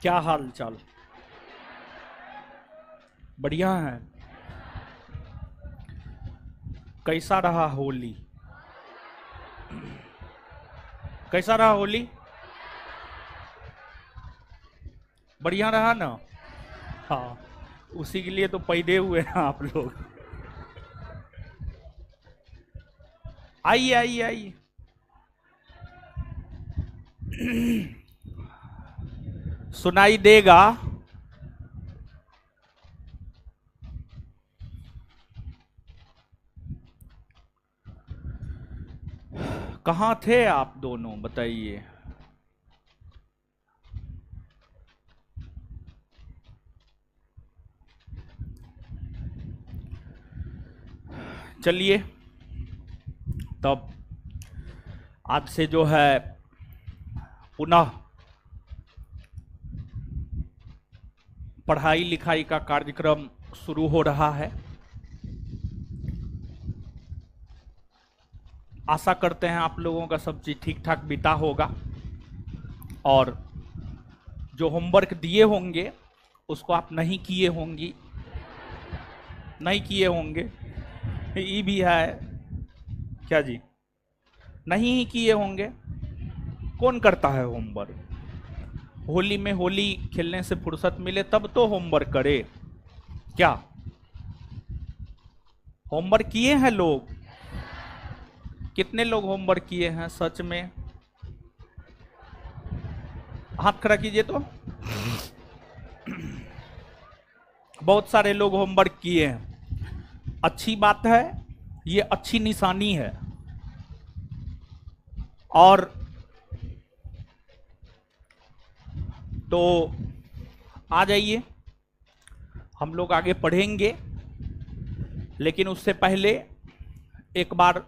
क्या हाल चाल? बढ़िया है। कैसा रहा होली? कैसा रहा होली? बढ़िया रहा ना? हाँ, उसी के लिए तो पैदे हुए हैं आप लोग। आइए आइए आइए। सुनाई देगा। कहाँ थे आप दोनों, बताइए। चलिए, तब आज से जो है पुनः पढ़ाई लिखाई का कार्यक्रम शुरू हो रहा है। आशा करते हैं आप लोगों का सब चीज़ ठीक ठाक बीता होगा और जो होमवर्क दिए होंगे उसको आप नहीं किए होंगी, नहीं किए होंगे। ये भी है क्या जी? नहीं ही किए होंगे। कौन करता है होमवर्क? होली में होली खेलने से फुर्सत मिले तब तो होमवर्क करे। क्या होमवर्क किए हैं लोग? कितने लोग होमवर्क किए हैं सच में? हाथ खड़ा कीजिए तो। बहुत सारे लोग होमवर्क किए हैं। अच्छी बात है, ये अच्छी निशानी है। और तो आ जाइए, हम लोग आगे पढ़ेंगे, लेकिन उससे पहले एक बार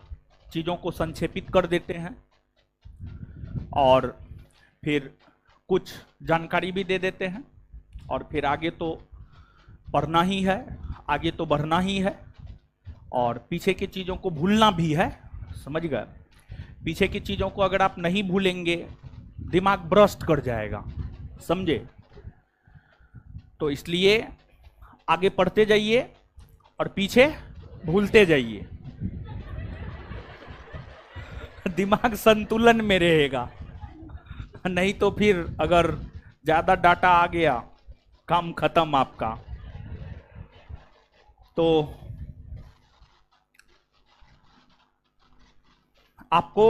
चीज़ों को संक्षेपित कर देते हैं और फिर कुछ जानकारी भी दे देते हैं और फिर आगे तो पढ़ना ही है, आगे तो बढ़ना ही है और पीछे की चीज़ों को भूलना भी है। समझ गए? पीछे की चीज़ों को अगर आप नहीं भूलेंगे दिमाग भ्रष्ट कर जाएगा, समझे? तो इसलिए आगे पढ़ते जाइए और पीछे भूलते जाइए। दिमाग संतुलन में रहेगा, नहीं तो फिर अगर ज्यादा डाटा आ गया काम खत्म आपका। तो आपको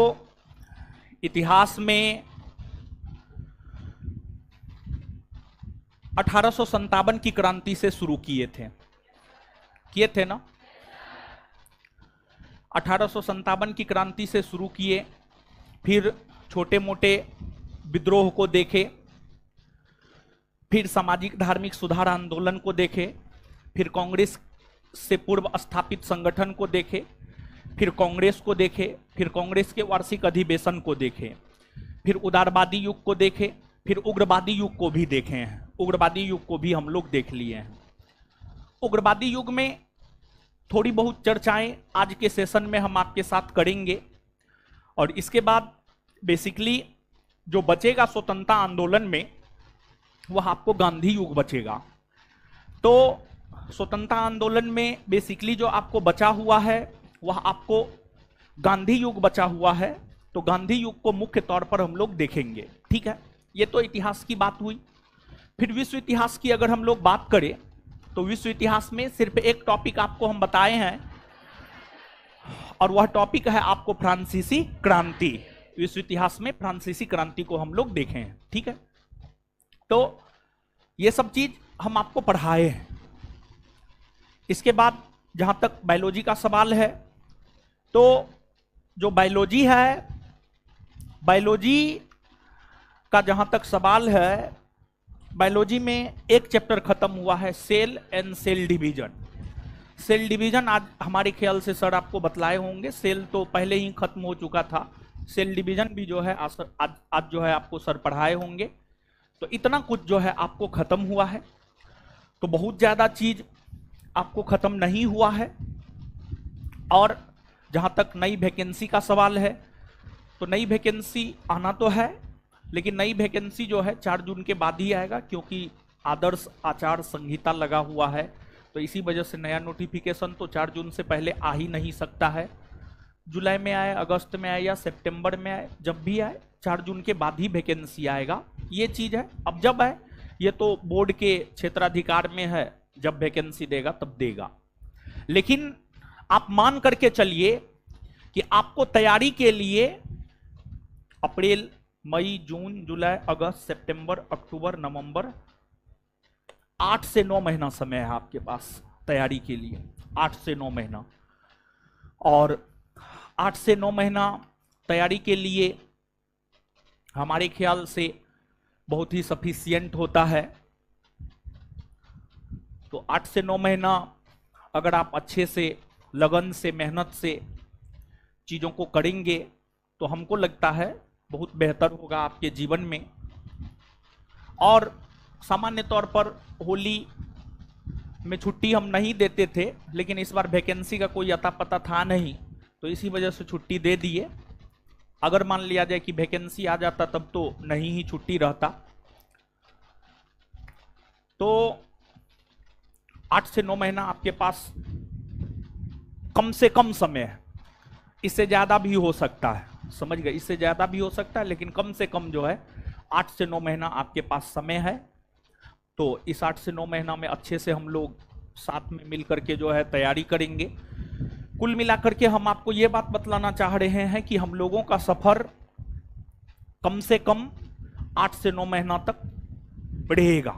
इतिहास में 1857 की क्रांति से शुरू किए थे ना? 1857 की क्रांति से शुरू किए, फिर छोटे मोटे विद्रोह को देखे, फिर सामाजिक धार्मिक सुधार आंदोलन को देखे, फिर कांग्रेस से पूर्व स्थापित संगठन को देखे, फिर कांग्रेस को देखे, फिर कांग्रेस के वार्षिक अधिवेशन को देखे, फिर उदारवादी युग को देखे, फिर उग्रवादी युग को भी देखे हैं। उग्रवादी युग को भी हम लोग देख लिए हैं। उग्रवादी युग में थोड़ी बहुत चर्चाएं आज के सेशन में हम आपके साथ करेंगे और इसके बाद बेसिकली जो बचेगा स्वतंत्रता आंदोलन में वह आपको गांधी युग बचेगा। तो स्वतंत्रता आंदोलन में बेसिकली जो आपको बचा हुआ है वह आपको गांधी युग बचा हुआ है। तो गांधी युग को मुख्य तौर पर हम लोग देखेंगे, ठीक है? ये तो इतिहास की बात हुई। फिर विश्व इतिहास की अगर हम लोग बात करें तो विश्व इतिहास में सिर्फ एक टॉपिक आपको हम बताए हैं और वह टॉपिक है आपको फ्रांसीसी क्रांति। विश्व इतिहास में फ्रांसीसी क्रांति को हम लोग देखे हैं, ठीक है? तो ये सब चीज हम आपको पढ़ाए हैं। इसके बाद जहां तक बायोलॉजी का सवाल है, तो जो बायोलॉजी है, बायोलॉजी का जहां तक सवाल है, बायोलॉजी में एक चैप्टर खत्म हुआ है, cell and cell division. Cell division आज हमारे ख्याल से सर आपको बतलाए होंगे, सेल तो पहले ही खत्म हो चुका था। सेल डिवीजन भी जो है आज जो है आपको सर पढ़ाए होंगे। तो इतना कुछ जो है आपको खत्म हुआ है। तो बहुत ज्यादा चीज आपको खत्म नहीं हुआ है। और जहां तक नई वैकेंसी का सवाल है, तो नई वैकेंसी आना तो है, लेकिन नई वैकेंसी जो है 4 जून के बाद ही आएगा, क्योंकि आदर्श आचार संहिता लगा हुआ है, तो इसी वजह से नया नोटिफिकेशन तो 4 जून से पहले आ ही नहीं सकता है। जुलाई में आए, अगस्त में आए या सितंबर में आए, जब भी आए 4 जून के बाद ही वैकेंसी आएगा, ये चीज है। अब जब आए ये तो बोर्ड के क्षेत्राधिकार में है, जब वैकेंसी देगा तब देगा। लेकिन आप मान करके चलिए कि आपको तैयारी के लिए अप्रैल, मई, जून, जुलाई, अगस्त, सितंबर, अक्टूबर, नवंबर, 8 से 9 महीना समय है आपके पास तैयारी के लिए, 8 से 9 महीना। और 8 से 9 महीना तैयारी के लिए हमारे ख्याल से बहुत ही सफिशिएंट होता है। तो 8 से 9 महीना अगर आप अच्छे से, लगन से, मेहनत से चीजों को करेंगे तो हमको लगता है बहुत बेहतर होगा आपके जीवन में। और सामान्य तौर पर होली में छुट्टी हम नहीं देते थे, लेकिन इस बार वैकेंसी का कोई अता पता था नहीं, तो इसी वजह से छुट्टी दे दिए। अगर मान लिया जाए कि वैकेंसी आ जाता तब तो नहीं ही छुट्टी रहता। तो 8 से 9 महीना आपके पास कम से कम समय है, इससे ज्यादा भी हो सकता है, समझ गए, इससे ज्यादा भी हो सकता है, लेकिन कम से कम जो है 8 से 9 महीना आपके पास समय है। तो इस 8 से 9 महीना में अच्छे से हम लोग साथ में मिल करके जो है तैयारी करेंगे। कुल मिलाकर के हम आपको ये बात बतलाना चाह रहे हैं कि हम लोगों का सफर कम से कम 8 से 9 महीना तक बढ़ेगा,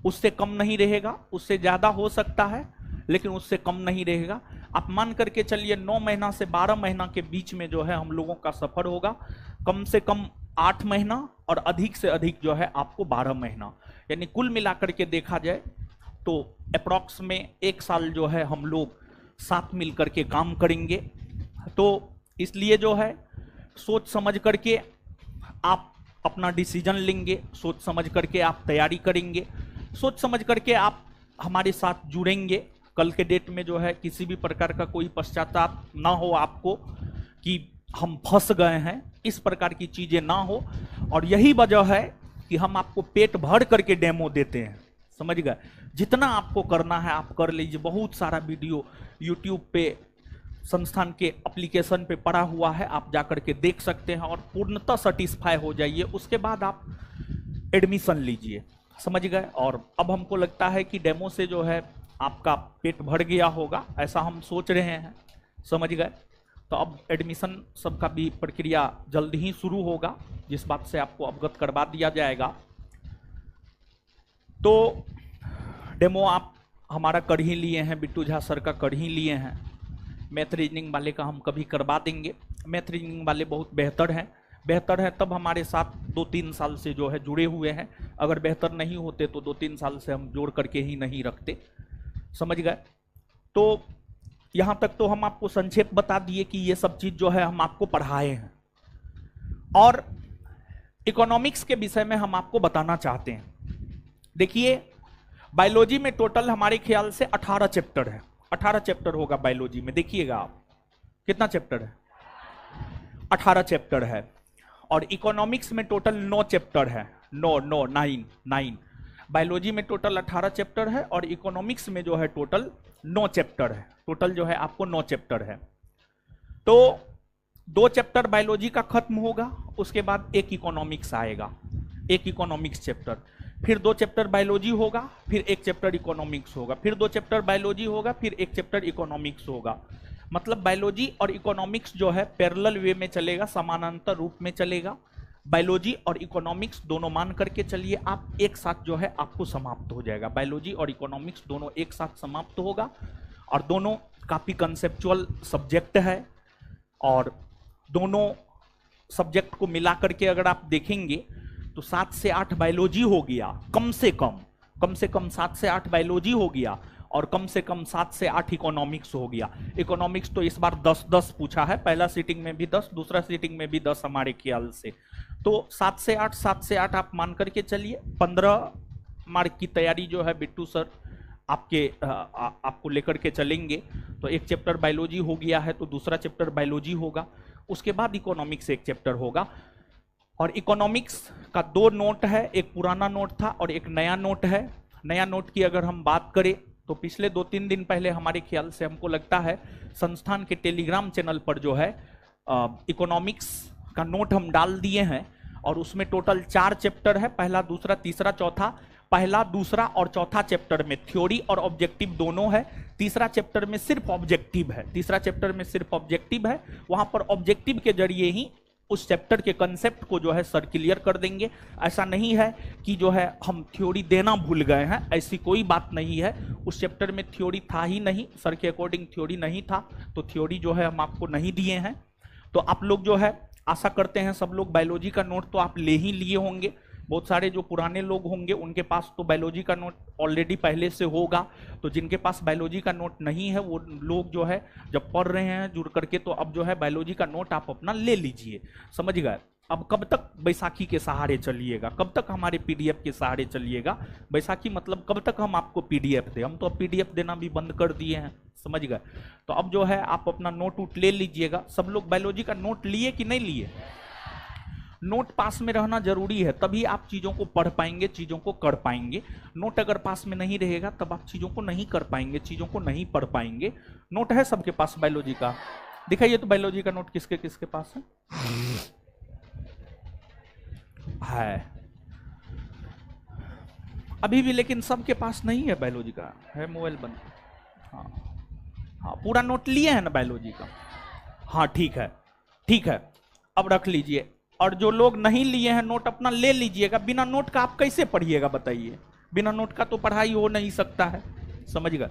उससे कम नहीं रहेगा, उससे ज्यादा हो सकता है लेकिन उससे कम नहीं रहेगा। आप मान करके चलिए 9 महीना से 12 महीना के बीच में जो है हम लोगों का सफर होगा, कम से कम 8 महीना और अधिक से अधिक जो है आपको 12 महीना, यानी कुल मिलाकर के देखा जाए तो अप्रॉक्स में 1 साल जो है हम लोग साथ मिल करके काम करेंगे। तो इसलिए जो है सोच समझ करके आप अपना डिसीजन लेंगे, सोच समझ करके आप तैयारी करेंगे, सोच समझ करके आप हमारे साथ जुड़ेंगे। कल के डेट में जो है किसी भी प्रकार का कोई पश्चाताप ना हो आपको कि हम फंस गए हैं, इस प्रकार की चीजें ना हो। और यही वजह है कि हम आपको पेट भर करके डेमो देते हैं, समझ गए। जितना आपको करना है आप कर लीजिए, बहुत सारा वीडियो यूट्यूब पे संस्थान के एप्लीकेशन पे पड़ा हुआ है, आप जाकर के देख सकते हैं और पूर्णतः सेटिस्फाई हो जाइए, उसके बाद आप एडमिशन लीजिए, समझ गए। और अब हमको लगता है कि डेमो से जो है आपका पेट भर गया होगा, ऐसा हम सोच रहे हैं, समझ गए। तो अब एडमिशन सबका भी प्रक्रिया जल्द ही शुरू होगा, जिस बात से आपको अवगत करवा दिया जाएगा। तो डेमो आप हमारा कर ही लिए हैं, बिट्टू झा सर का कर ही लिए हैं। मैथ रीजनिंग वाले का हम कभी करवा देंगे। मैथ रीजनिंग वाले बहुत बेहतर हैं, तब हमारे साथ 2-3 साल से जो है जुड़े हुए हैं। अगर बेहतर नहीं होते तो 2-3 साल से हम जोड़ करके ही नहीं रखते, समझ गए। तो यहाँ तक तो हम आपको संक्षेप बता दिए कि ये सब चीज जो है हम आपको पढ़ाए हैं। और इकोनॉमिक्स के विषय में हम आपको बताना चाहते हैं। देखिए, बायोलॉजी में टोटल हमारे ख्याल से 18 चैप्टर है, 18 चैप्टर होगा बायोलॉजी में। देखिएगा आप कितना चैप्टर है, 18 चैप्टर है। और इकोनॉमिक्स में टोटल 9 चैप्टर है, 9 बायोलॉजी में टोटल 18 चैप्टर है और इकोनॉमिक्स में जो है टोटल 9 चैप्टर है। टोटल जो है आपको 9 चैप्टर है। तो 2 चैप्टर बायोलॉजी का खत्म होगा, उसके बाद एक इकोनॉमिक्स आएगा, एक इकोनॉमिक्स चैप्टर, फिर 2 चैप्टर बायोलॉजी होगा, फिर 1 चैप्टर इकोनॉमिक्स होगा, फिर 2 चैप्टर बायोलॉजी होगा, फिर 1 चैप्टर इकोनॉमिक्स होगा। मतलब बायोलॉजी और इकोनॉमिक्स जो है पैरेलल वे में चलेगा, समानांतर रूप में चलेगा। बायोलॉजी और इकोनॉमिक्स दोनों मान करके चलिए आप, एक साथ जो है आपको समाप्त हो जाएगा। बायोलॉजी और इकोनॉमिक्स दोनों एक साथ समाप्त होगा और दोनों काफी कंसेप्चुअल सब्जेक्ट है। और दोनों सब्जेक्ट को मिला करके अगर आप देखेंगे तो 7 से 8 बायोलॉजी हो गया, कम से कम 7 से 8 बायोलॉजी हो गया और कम से कम 7 से 8 इकोनॉमिक्स हो गया। इकोनॉमिक्स तो इस बार 10-10 पूछा है, पहला सीटिंग में भी 10, दूसरा सीटिंग में भी 10 हमारे ख्याल से। तो 7 से 8 आप मान करके चलिए। 15 मार्क की तैयारी जो है बिट्टू सर आपको लेकर के चलेंगे। तो एक चैप्टर बायोलॉजी हो गया है तो दूसरा चैप्टर बायोलॉजी होगा, उसके बाद इकोनॉमिक्स एक चैप्टर होगा। और इकोनॉमिक्स का 2 नोट है, एक पुराना नोट था और एक नया नोट है। नया नोट की अगर हम बात करें तो पिछले 2-3 दिन पहले हमारे ख्याल से हमको लगता है संस्थान के टेलीग्राम चैनल पर जो है इकोनॉमिक्स का नोट हम डाल दिए हैं और उसमें टोटल 4 चैप्टर है, पहला, दूसरा, तीसरा, चौथा। पहला, दूसरा और चौथा चैप्टर में थ्योरी और ऑब्जेक्टिव दोनों है। तीसरा चैप्टर में सिर्फ ऑब्जेक्टिव है, तीसरा चैप्टर में सिर्फ ऑब्जेक्टिव है। वहां पर ऑब्जेक्टिव के जरिए ही उस चैप्टर के कंसेप्ट को जो है सर क्लियर कर देंगे। ऐसा नहीं है कि जो है हम थ्योरी देना भूल गए हैं, ऐसी कोई बात नहीं है। उस चैप्टर में थ्योरी था ही नहीं, सर के अकॉर्डिंग थ्योरी नहीं था, तो थ्योरी जो है हम आपको नहीं दिए हैं। तो आप लोग जो है आशा करते हैं सब लोग बायोलॉजी का नोट तो आप ले ही लिए होंगे। बहुत सारे जो पुराने लोग होंगे उनके पास तो बायोलॉजी का नोट ऑलरेडी पहले से होगा। तो जिनके पास बायोलॉजी का नोट नहीं है वो लोग जो है जब पढ़ रहे हैं जुड़ करके, तो अब जो है बायोलॉजी का नोट आप अपना ले लीजिए। समझ गए? अब कब तक बैसाखी के सहारे चलिएगा, कब तक हमारे पीडीएफ के सहारे चलिएगा? बैसाखी मतलब कब तक हम आपको पीडीएफ दें? हम तो अब पीडीएफ देना भी बंद कर दिए हैं। समझ गए? तो अब जो है आप अपना नोट उट ले लीजिएगा। सब लोग बायोलॉजी का नोट लिए कि नहीं लिए? नोट पास में रहना जरूरी है, तभी आप चीजों को पढ़ पाएंगे, चीजों को कर पाएंगे। नोट अगर पास में नहीं रहेगा तब आप चीजों को नहीं कर पाएंगे, चीजों को नहीं पढ़ पाएंगे। नोट है सबके पास बायोलॉजी का? दिखाइए तो बायोलॉजी का नोट किसके किसके पास है? अभी भी लेकिन सबके पास नहीं है बायोलॉजी का, है मोबाइल बंद। हाँ हाँ, पूरा नोट लिए हैं ना बायोलॉजी का? हाँ ठीक है, ठीक है, अब रख लीजिए। और जो लोग नहीं लिए हैं नोट अपना ले लीजिएगा। बिना नोट का आप कैसे पढ़िएगा बताइए? बिना नोट का तो पढ़ाई हो नहीं सकता है। समझ गए?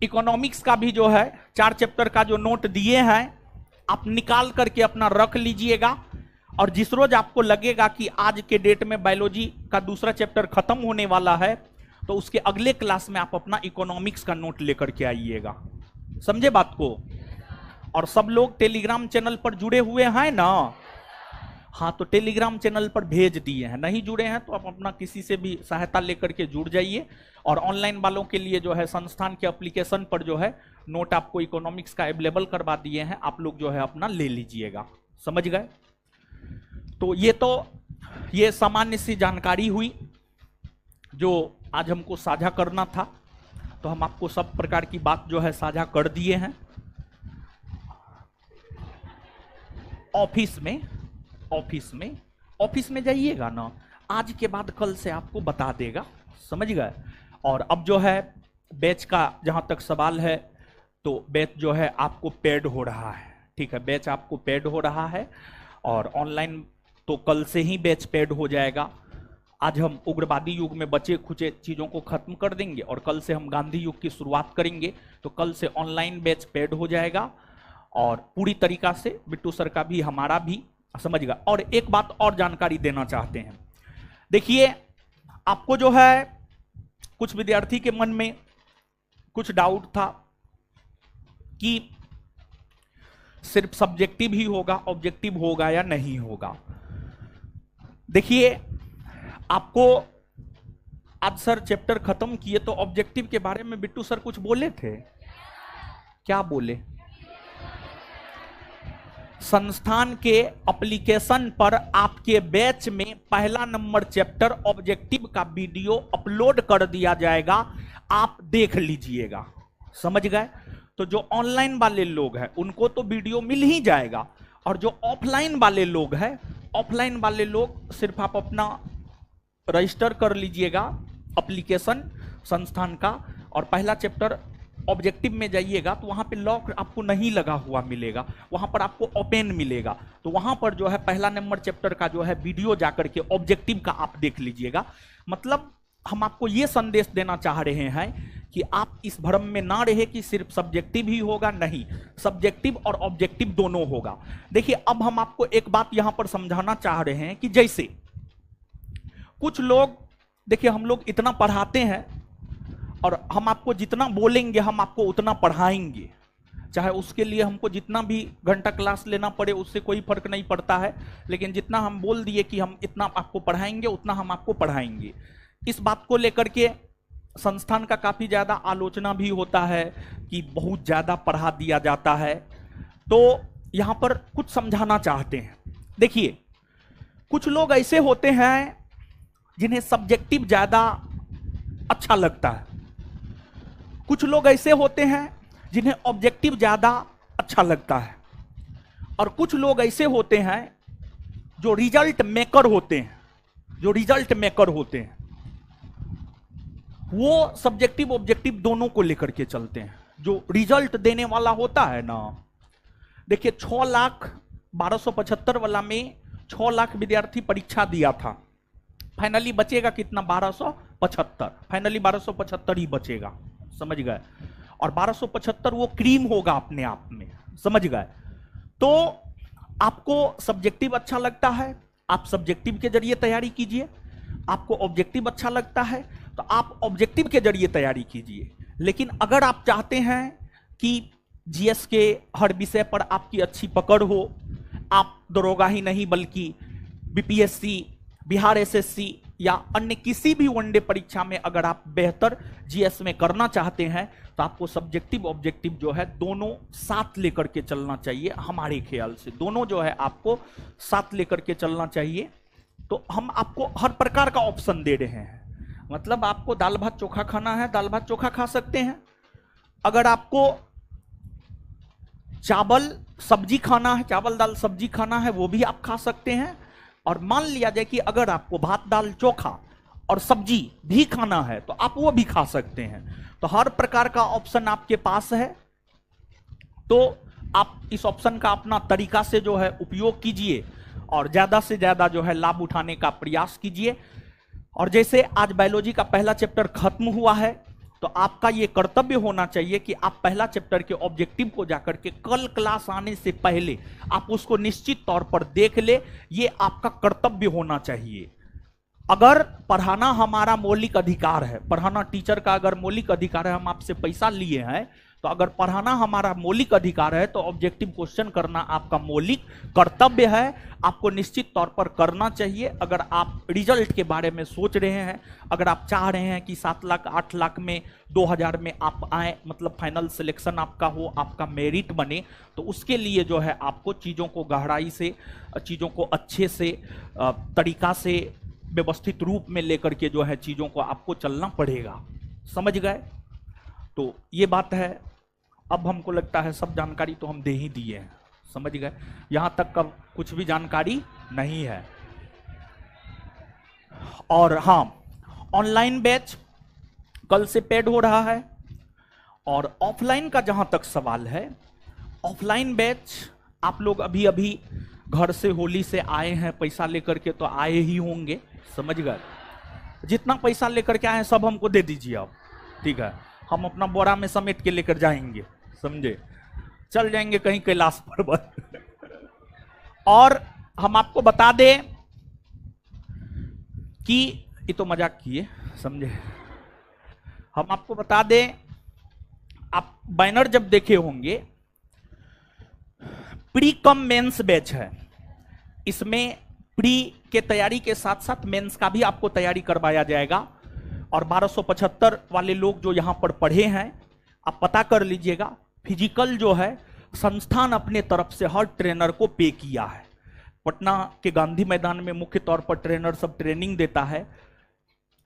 इकोनॉमिक्स का भी जो है 4 चैप्टर का जो नोट दिए हैं आप निकाल करके अपना रख लीजिएगा। और जिस रोज आपको लगेगा कि आज के डेट में बायोलॉजी का दूसरा चैप्टर खत्म होने वाला है तो उसके अगले क्लास में आप अपना इकोनॉमिक्स का नोट लेकर के आइएगा। समझे बात को? और सब लोग टेलीग्राम चैनल पर जुड़े हुए हैं ना? हाँ, तो टेलीग्राम चैनल पर भेज दिए हैं। नहीं जुड़े हैं तो आप अपना किसी से भी सहायता लेकर के जुड़ जाइए। और ऑनलाइन वालों के लिए जो है संस्थान के एप्लीकेशन पर जो है नोट आपको इकोनॉमिक्स का अवेलेबल करवा दिए हैं, आप लोग जो है अपना ले लीजिएगा। समझ गए? तो ये सामान्य सी जानकारी हुई जो आज हमको साझा करना था। तो हम आपको सब प्रकार की बात जो है साझा कर दिए हैं। ऑफिस में जाइएगा ना, आज के बाद कल से आपको बता देगा। समझ गए? और अब जो है बैच का जहां तक सवाल है तो बैच जो है आपको पेड हो रहा है। ठीक है, बैच आपको पेड हो रहा है और ऑनलाइन तो कल से ही बैच पेड हो जाएगा। आज हम उग्रवादी युग में बचे खुचे चीजों को खत्म कर देंगे और कल से हम गांधी युग की शुरुआत करेंगे। तो कल से ऑनलाइन बैच पेड हो जाएगा और पूरी तरीका से बिट्टू सर का भी हमारा भी। समझिएगा? और एक बात और जानकारी देना चाहते हैं। देखिए, आपको जो है कुछ विद्यार्थी के मन में कुछ डाउट था कि सिर्फ सब्जेक्टिव ही होगा, ऑब्जेक्टिव होगा या नहीं होगा। देखिए, आपको आज सर चैप्टर खत्म किए तो ऑब्जेक्टिव के बारे में बिट्टू सर कुछ बोले थे। क्या बोले? संस्थान के एप्लीकेशन पर आपके बैच में पहला नंबर चैप्टर ऑब्जेक्टिव का वीडियो अपलोड कर दिया जाएगा, आप देख लीजिएगा। समझ गए? तो जो ऑनलाइन वाले लोग हैं उनको तो वीडियो मिल ही जाएगा और जो ऑफलाइन वाले लोग हैं, ऑफलाइन वाले लोग सिर्फ आप अपना रजिस्टर कर लीजिएगा एप्लीकेशन संस्थान का और पहला चैप्टर ऑब्जेक्टिव में जाइएगा तो वहां पे लॉक आपको नहीं लगा हुआ मिलेगा, वहां पर आपको ओपन मिलेगा। तो वहां पर जो है पहला नंबर चैप्टर का जो है वीडियो जाकर के ऑब्जेक्टिव का आप देख लीजिएगा। मतलब हम आपको यह संदेश देना चाह रहे हैं कि आप इस भ्रम में ना रहे कि सिर्फ सब्जेक्टिव ही होगा। नहीं, सब्जेक्टिव और ऑब्जेक्टिव दोनों होगा। देखिए, अब हम आपको एक बात यहां पर समझाना चाह रहे हैं कि जैसे कुछ लोग, देखिए हम लोग इतना पढ़ाते हैं और हम आपको जितना बोलेंगे हम आपको उतना पढ़ाएंगे, चाहे उसके लिए हमको जितना भी घंटा क्लास लेना पड़े उससे कोई फर्क नहीं पड़ता है। लेकिन जितना हम बोल दिए कि हम इतना आपको पढ़ाएंगे उतना हम आपको पढ़ाएंगे। इस बात को लेकर के संस्थान का काफी ज्यादा आलोचना भी होता है कि बहुत ज्यादा पढ़ा दिया जाता है। तो यहां पर कुछ समझाना चाहते हैं। देखिए, कुछ लोग ऐसे होते हैं जिन्हें सब्जेक्टिव ज्यादा अच्छा लगता है, कुछ लोग ऐसे होते हैं जिन्हें ऑब्जेक्टिव ज्यादा अच्छा लगता है, और कुछ लोग ऐसे होते हैं जो रिजल्ट मेकर होते हैं, वो सब्जेक्टिव ऑब्जेक्टिव दोनों को लेकर के चलते हैं। जो रिजल्ट देने वाला होता है ना, देखिए 6,12,75 वाला में 6 लाख विद्यार्थी परीक्षा दिया था, फाइनली बचेगा कितना? 1275, फाइनली 1275 ही बचेगा, समझ गए? और 1275 वो क्रीम होगा अपने आप में, समझ गए? तो आपको सब्जेक्टिव अच्छा लगता है, आप सब्जेक्टिव के जरिए तैयारी कीजिए, आपको ऑब्जेक्टिव अच्छा लगता है तो आप ऑब्जेक्टिव के जरिए तैयारी कीजिए। लेकिन अगर आप चाहते हैं कि जीएस के हर विषय पर आपकी अच्छी पकड़ हो, आप दरोगा ही नहीं बल्कि बीपीएससी, बिहार एसएससी या अन्य किसी भी वनडे परीक्षा में अगर आप बेहतर जीएस में करना चाहते हैं तो आपको सब्जेक्टिव ऑब्जेक्टिव जो है दोनों साथ लेकर के चलना चाहिए। हमारे ख्याल से दोनों जो है आपको साथ लेकर के चलना चाहिए। तो हम आपको हर प्रकार का ऑप्शन दे रहे हैं, मतलब आपको दाल भात चोखा खाना है, दाल भात चोखा खा सकते हैं। अगर आपको चावल सब्जी खाना है, चावल दाल सब्जी खाना है, वो भी आप खा सकते हैं। और मान लिया जाए कि अगर आपको भात दाल चोखा और सब्जी भी खाना है तो आप वो भी खा सकते हैं। तो हर प्रकार का ऑप्शन आपके पास है, तो आप इस ऑप्शन का अपना तरीका से जो है उपयोग कीजिए और ज्यादा से ज्यादा जो है लाभ उठाने का प्रयास कीजिए। और जैसे आज बायोलॉजी का पहला चैप्टर खत्म हुआ है, तो आपका ये कर्तव्य होना चाहिए कि आप पहला चैप्टर के ऑब्जेक्टिव को जाकर के कल क्लास आने से पहले आप उसको निश्चित तौर पर देख ले, ये आपका कर्तव्य होना चाहिए। अगर पढ़ाना हमारा मौलिक अधिकार है, पढ़ाना टीचर का अगर मौलिक अधिकार है, हम आपसे पैसा लिए हैं, तो अगर पढ़ाना हमारा मौलिक अधिकार है तो ऑब्जेक्टिव क्वेश्चन करना आपका मौलिक कर्तव्य है, आपको निश्चित तौर पर करना चाहिए। अगर आप रिजल्ट के बारे में सोच रहे हैं, अगर आप चाह रहे हैं कि 7 लाख 8 लाख में 2000 में आप आए, मतलब फाइनल सिलेक्शन आपका हो, आपका मेरिट बने, तो उसके लिए जो है आपको चीज़ों को गहराई से, चीज़ों को अच्छे से तरीका से व्यवस्थित रूप में लेकर के जो है चीज़ों को आपको चलना पड़ेगा, समझ गए? तो ये बात है। अब हमको लगता है सब जानकारी तो हम दे ही दिए हैं, समझ गए? यहां तक का कुछ भी जानकारी नहीं है। और हाँ, ऑनलाइन बैच कल से पेड हो रहा है। और ऑफलाइन का जहां तक सवाल है, ऑफलाइन बैच आप लोग अभी अभी घर से होली से आए हैं, पैसा लेकर के तो आए ही होंगे, समझ गए? जितना पैसा लेकर के आए सब हमको दे दीजिए आप, ठीक है? हम अपना बोरा में समेट के लेकर जाएंगे, समझे? चल जाएंगे कहीं कैलाश पर्वत। और हम आपको बता दें कि ये तो मजाक किए, समझे? हम आपको बता दें, आप बैनर जब देखे होंगे, प्री कम मेंस बैच है, इसमें प्री के तैयारी के साथ साथ मेंस का भी आपको तैयारी करवाया जाएगा। और 1275 वाले लोग जो यहां पर पढ़े हैं, आप पता कर लीजिएगा, फिजिकल जो है संस्थान अपने तरफ से हर ट्रेनर को पे किया है। पटना के गांधी मैदान में मुख्य तौर पर ट्रेनर सब ट्रेनिंग देता है।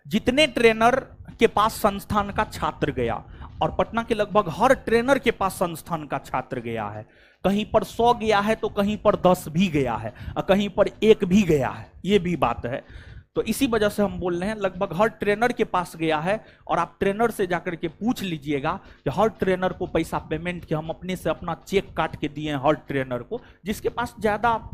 जितने ट्रेनर के पास संस्थान का छात्र गया, और पटना के लगभग हर ट्रेनर के पास संस्थान का छात्र गया है, कहीं पर 100 गया है तो कहीं पर 10 भी गया है और कहीं पर 1 भी गया है, ये भी बात है। तो इसी वजह से हम बोल रहे हैं लगभग हर ट्रेनर के पास गया है। और आप ट्रेनर से जाकर के पूछ लीजिएगा कि हर ट्रेनर को पैसा पेमेंट के हम अपने से अपना चेक काट के दिए हैं हर ट्रेनर को। जिसके पास ज्यादा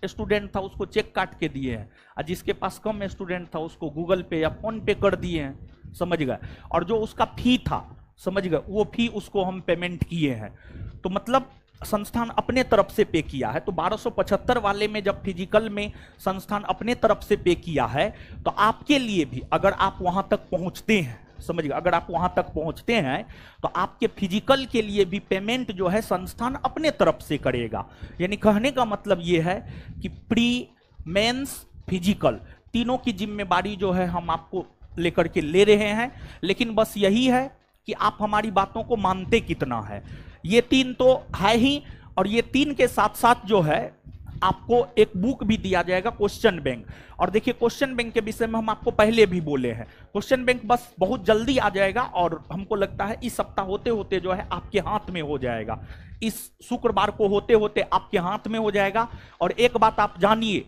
स्टूडेंट था उसको चेक काट के दिए हैं, और जिसके पास कम स्टूडेंट था उसको गूगल पे या फोन पे कर दिए हैं, समझ गए? और जो उसका फी था, समझ गए, वो फी उसको हम पेमेंट किए हैं। तो मतलब संस्थान अपने तरफ से पे किया है। तो 1275 वाले में जब फिजिकल में संस्थान अपने तरफ से पे किया है, तो आपके लिए भी अगर आप वहां तक पहुंचते हैं, समझिए, अगर आप वहां तक पहुंचते हैं तो आपके फिजिकल के लिए भी पेमेंट जो है संस्थान अपने तरफ से करेगा। यानी कहने का मतलब ये है कि प्री, मेंस, फिजिकल तीनों की जिम्मेदारी जो है हम आपको लेकर के ले रहे हैं। लेकिन बस यही है कि आप हमारी बातों को मानते कितना है। ये 3 तो है ही, और ये 3 के साथ साथ जो है आपको एक बुक भी दिया जाएगा क्वेश्चन बैंक। और देखिए क्वेश्चन बैंक के विषय में हम आपको पहले भी बोले हैं, क्वेश्चन बैंक बस बहुत जल्दी आ जाएगा और हमको लगता है इस सप्ताह होते होते जो है आपके हाथ में हो जाएगा, इस शुक्रवार को होते होते आपके हाथ में हो जाएगा। और एक बात आप जानिए,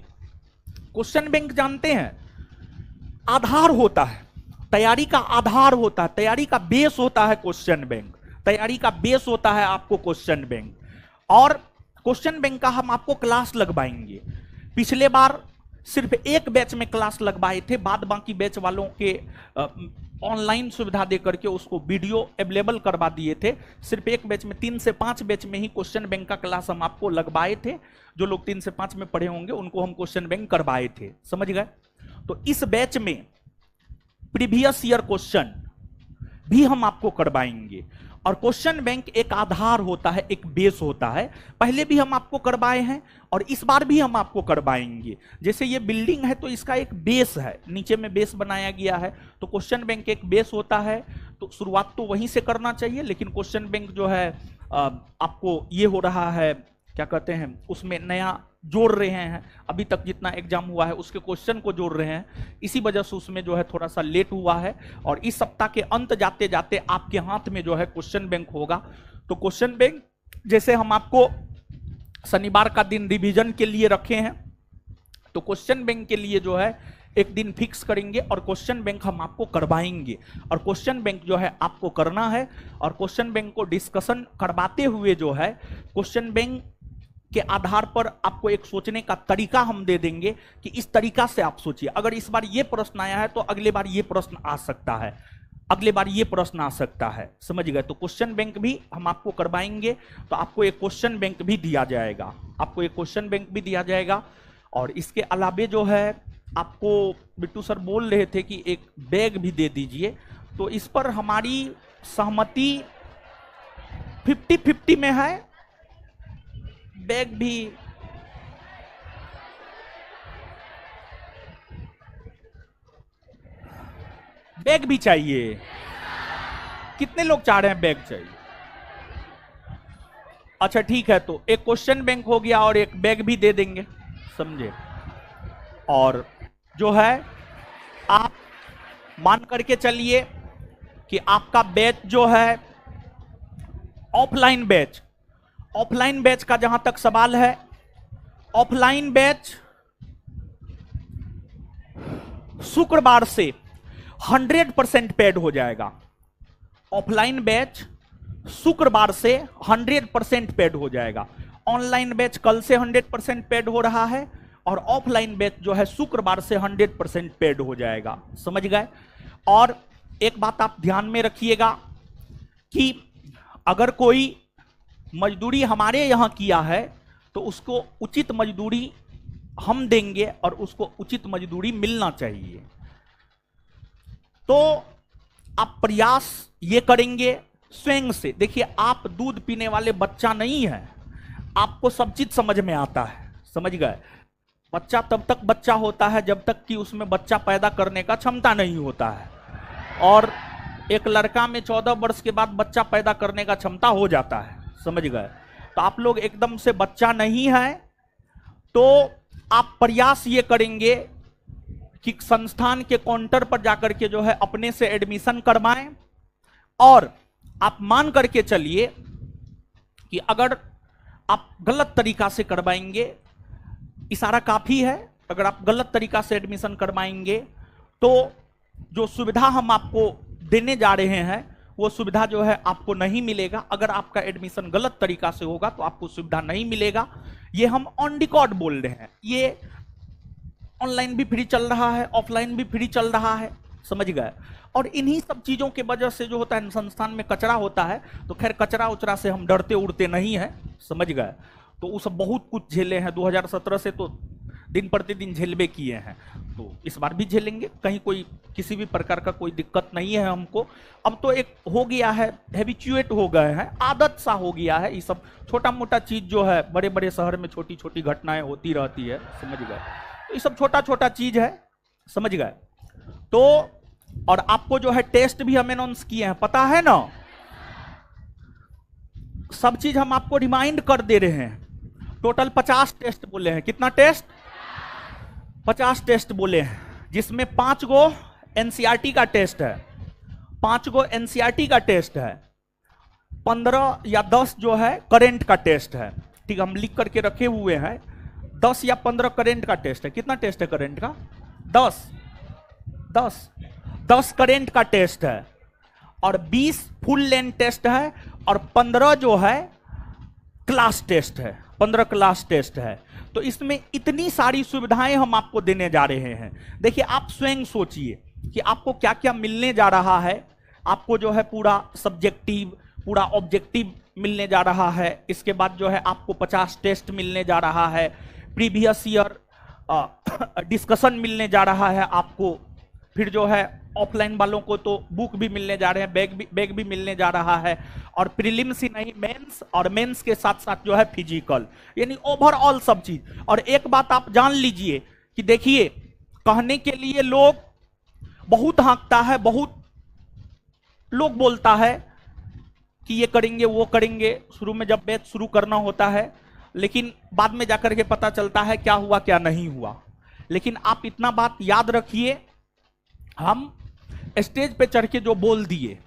क्वेश्चन बैंक जानते हैं आधार होता है, तैयारी का आधार होता है, तैयारी का बेस होता है क्वेश्चन बैंक, तैयारी का बेस होता है आपको क्वेश्चन बैंक। और क्वेश्चन बैंक का हम आपको क्लास लगवाएंगे। पिछले बार सिर्फ एक बैच में क्लास लगवाए थे, बाद बाकी बैच वालों के ऑनलाइन सुविधा दे करके उसको वीडियो अवेलेबल करवा दिए थे। सिर्फ एक बैच में 3 से 5 बैच में ही क्वेश्चन बैंक का क्लास हम आपको लगवाए थे। जो लोग 3 से 5 में पढ़े होंगे उनको हम क्वेश्चन बैंक करवाए थे, समझ गए। तो इस बैच में प्रीवियस ईयर क्वेश्चन भी हम आपको करवाएंगे। और क्वेश्चन बैंक एक आधार होता है, एक बेस होता है, पहले भी हम आपको करवाए हैं और इस बार भी हम आपको करवाएंगे। जैसे ये बिल्डिंग है तो इसका एक बेस है, नीचे में बेस बनाया गया है, तो क्वेश्चन बैंक एक बेस होता है। तो शुरुआत तो वहीं से करना चाहिए, लेकिन क्वेश्चन बैंक जो है आपको ये हो रहा है, क्या कहते हैं, उसमें नया जोड़ रहे हैं। अभी तक जितना एग्जाम हुआ है उसके क्वेश्चन को जोड़ रहे हैं, इसी वजह से उसमें जो है थोड़ा सा लेट हुआ है। और इस सप्ताह के अंत जाते जाते आपके हाथ में जो है क्वेश्चन बैंक होगा। तो क्वेश्चन बैंक जैसे हम आपको शनिवार का दिन रिवीजन के लिए रखे हैं, तो क्वेश्चन बैंक के लिए जो है एक दिन फिक्स करेंगे और क्वेश्चन बैंक हम आपको करवाएंगे। और क्वेश्चन बैंक जो है आपको करना है, और क्वेश्चन बैंक को डिस्कशन करवाते हुए जो है क्वेश्चन बैंक के आधार पर आपको एक सोचने का तरीका हम दे देंगे कि इस तरीका से आप सोचिए। अगर इस बार ये प्रश्न आया है तो अगले बार ये प्रश्न आ सकता है, अगले बार ये प्रश्न आ सकता है, समझ गए। तो क्वेश्चन बैंक भी हम आपको करवाएंगे, तो आपको एक क्वेश्चन बैंक भी दिया जाएगा, आपको एक क्वेश्चन बैंक भी दिया जाएगा। और इसके अलावे जो है आपको बिट्टू सर बोल रहे थे कि एक बैग भी दे दीजिए, तो इस पर हमारी सहमति 50-50 में है। बैग भी चाहिए। कितने लोग चाह रहे हैं बैग चाहिए? अच्छा ठीक है, तो एक क्वेश्चन बैंक हो गया और एक बैग भी दे देंगे, समझे। और जो है आप मान करके चलिए कि आपका बैच जो है ऑफलाइन बैच, ऑफलाइन बैच का जहां तक सवाल है, ऑफलाइन बैच शुक्रवार से 100% पेड हो जाएगा। ऑफलाइन बैच शुक्रवार से 100% पेड हो जाएगा। ऑनलाइन बैच कल से 100% पेड हो रहा है और ऑफलाइन बैच जो है शुक्रवार से 100% पेड हो जाएगा, समझ गए। और एक बात आप ध्यान में रखिएगा कि अगर कोई मजदूरी हमारे यहां किया है तो उसको उचित मजदूरी हम देंगे और उसको उचित मजदूरी मिलना चाहिए। तो आप प्रयास ये करेंगे स्वयं से। देखिए आप दूध पीने वाले बच्चा नहीं है, आपको सब चीज समझ में आता है, समझ गए। बच्चा तब तक बच्चा होता है जब तक कि उसमें बच्चा पैदा करने का क्षमता नहीं होता है, और एक लड़का में 14 वर्ष के बाद बच्चा पैदा करने का क्षमता हो जाता है, समझ गए। तो आप लोग एकदम से बच्चा नहीं है, तो आप प्रयास ये करेंगे कि संस्थान के काउंटर पर जाकर के जो है अपने से एडमिशन करवाएं। और आप मान करके चलिए कि अगर आप गलत तरीका से करवाएंगे, इशारा काफी है, अगर आप गलत तरीका से एडमिशन करवाएंगे तो जो सुविधा हम आपको देने जा रहे हैं वो सुविधा जो है आपको नहीं मिलेगा। अगर आपका एडमिशन गलत तरीका से होगा तो आपको सुविधा नहीं मिलेगा। ये हम ऑन रिकॉर्ड बोल रहे हैं। ये ऑनलाइन भी फ्री चल रहा है, ऑफलाइन भी फ्री चल रहा है, समझ गए। और इन्हीं सब चीजों के वजह से जो होता है संस्थान में कचरा होता है, तो खैर कचरा उचरा से हम डरते उड़ते नहीं है, समझ गए। तो वो सब बहुत कुछ झेले हैं, 2017 से तो दिन प्रतिदिन झेलवे किए हैं, तो इस बार भी झेलेंगे। कहीं कोई किसी भी प्रकार का कोई दिक्कत नहीं है हमको। अब तो एक हो गया है, हैबिचुएट हो गए हैं, आदत सा हो गया है। ये सब छोटा मोटा चीज जो है, बड़े बड़े शहर में छोटी छोटी घटनाएं होती रहती है, समझ गए। तो ये सब छोटा छोटा चीज है, समझ गए। तो और आपको जो है टेस्ट भी हम अनाउंस किए हैं, पता है ना, सब चीज हम आपको रिमाइंड कर दे रहे हैं। टोटल 50 टेस्ट बोले हैं। कितना टेस्ट? 50 टेस्ट बोले हैं, जिसमें 5 गो एनसीईआरटी का टेस्ट है, 5 गो एनसीईआरटी का टेस्ट है, 15 या 10 जो है करंट का टेस्ट है। ठीक है, हम लिख करके रखे हुए हैं, 10 या 15 करंट का टेस्ट है। कितना टेस्ट है करंट का? 10 करंट का टेस्ट है, और 20 फुल लेंथ टेस्ट है, और 15 जो है क्लास टेस्ट है, 15 क्लास टेस्ट है। तो इसमें इतनी सारी सुविधाएं हम आपको देने जा रहे हैं। देखिए, आप स्वयं सोचिए कि आपको क्या क्या मिलने जा रहा है। आपको जो है पूरा सब्जेक्टिव, पूरा ऑब्जेक्टिव मिलने जा रहा है। इसके बाद जो है आपको 50 टेस्ट मिलने जा रहा है, प्रीवियस ईयर डिस्कशन मिलने जा रहा है आपको। फिर जो है ऑफलाइन वालों को तो बुक भी मिलने जा रहे हैं, बैग भी मिलने जा रहा है, और प्रीलिम्स ही नहीं, मेंस, और मेंस के साथ साथ जो है फिजिकल, यानी ओवरऑल सब चीज। और एक बात आप जान लीजिए कि देखिए, कहने के लिए लोग बहुत हाँकता है, बहुत लोग बोलता है कि ये करेंगे वो करेंगे, शुरू में जब बैच शुरू करना होता है, लेकिन बाद में जाकर के पता चलता है क्या हुआ क्या नहीं हुआ। लेकिन आप इतना बात याद रखिए, हम स्टेज पे चढ़ के जो बोल दिए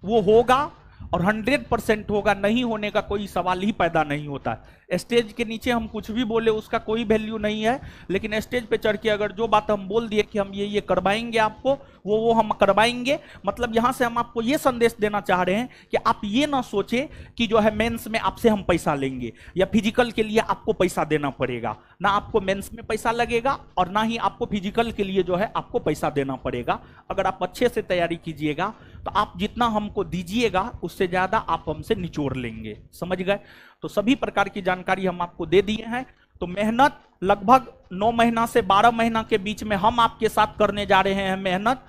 वो होगा, और 100% होगा। नहीं होने का कोई सवाल ही पैदा नहीं होता है। स्टेज के नीचे हम कुछ भी बोले उसका कोई वैल्यू नहीं है, लेकिन स्टेज पे चढ़ के अगर जो बात हम बोल दिए कि हम ये करवाएंगे आपको, वो हम करवाएंगे। मतलब यहां से हम आपको ये संदेश देना चाह रहे हैं कि आप ये ना सोचे कि जो है मेंस में आपसे हम पैसा लेंगे, या फिजिकल के लिए आपको पैसा देना पड़ेगा। ना आपको मेंस में पैसा लगेगा, और ना ही आपको फिजिकल के लिए जो है आपको पैसा देना पड़ेगा। अगर आप अच्छे से तैयारी कीजिएगा तो आप जितना हमको दीजिएगा उससे ज्यादा आप हमसे निचोड़ लेंगे। समझ गए? तो सभी प्रकार की जानकारी हम आपको दे दिए हैं। तो मेहनत लगभग 9 महीना से 12 महीना के बीच में हम आपके साथ करने जा रहे हैं मेहनत।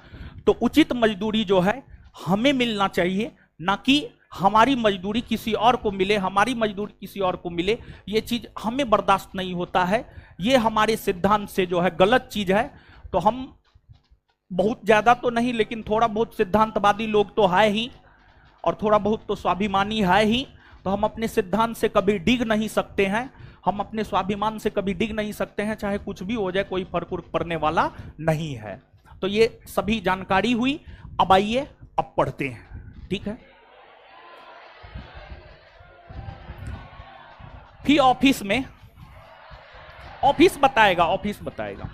तो उचित मजदूरी जो है हमें मिलना चाहिए, ना कि हमारी मजदूरी किसी और को मिले, हमारी मजदूरी किसी और को मिले। ये चीज हमें बर्दाश्त नहीं होता है। ये हमारे सिद्धांत से जो है गलत चीज है। तो हम बहुत ज्यादा तो नहीं, लेकिन थोड़ा बहुत सिद्धांतवादी लोग तो है ही, और थोड़ा बहुत तो स्वाभिमानी है ही। तो हम अपने सिद्धांत से कभी डिग नहीं सकते हैं, हम अपने स्वाभिमान से कभी डिग नहीं सकते हैं। चाहे कुछ भी हो जाए, कोई फर्क पड़ने वाला नहीं है। तो ये सभी जानकारी हुई। अब आइए, अब पढ़ते हैं। ठीक है, फिर ऑफिस में, ऑफिस बताएगा, ऑफिस बताएगा।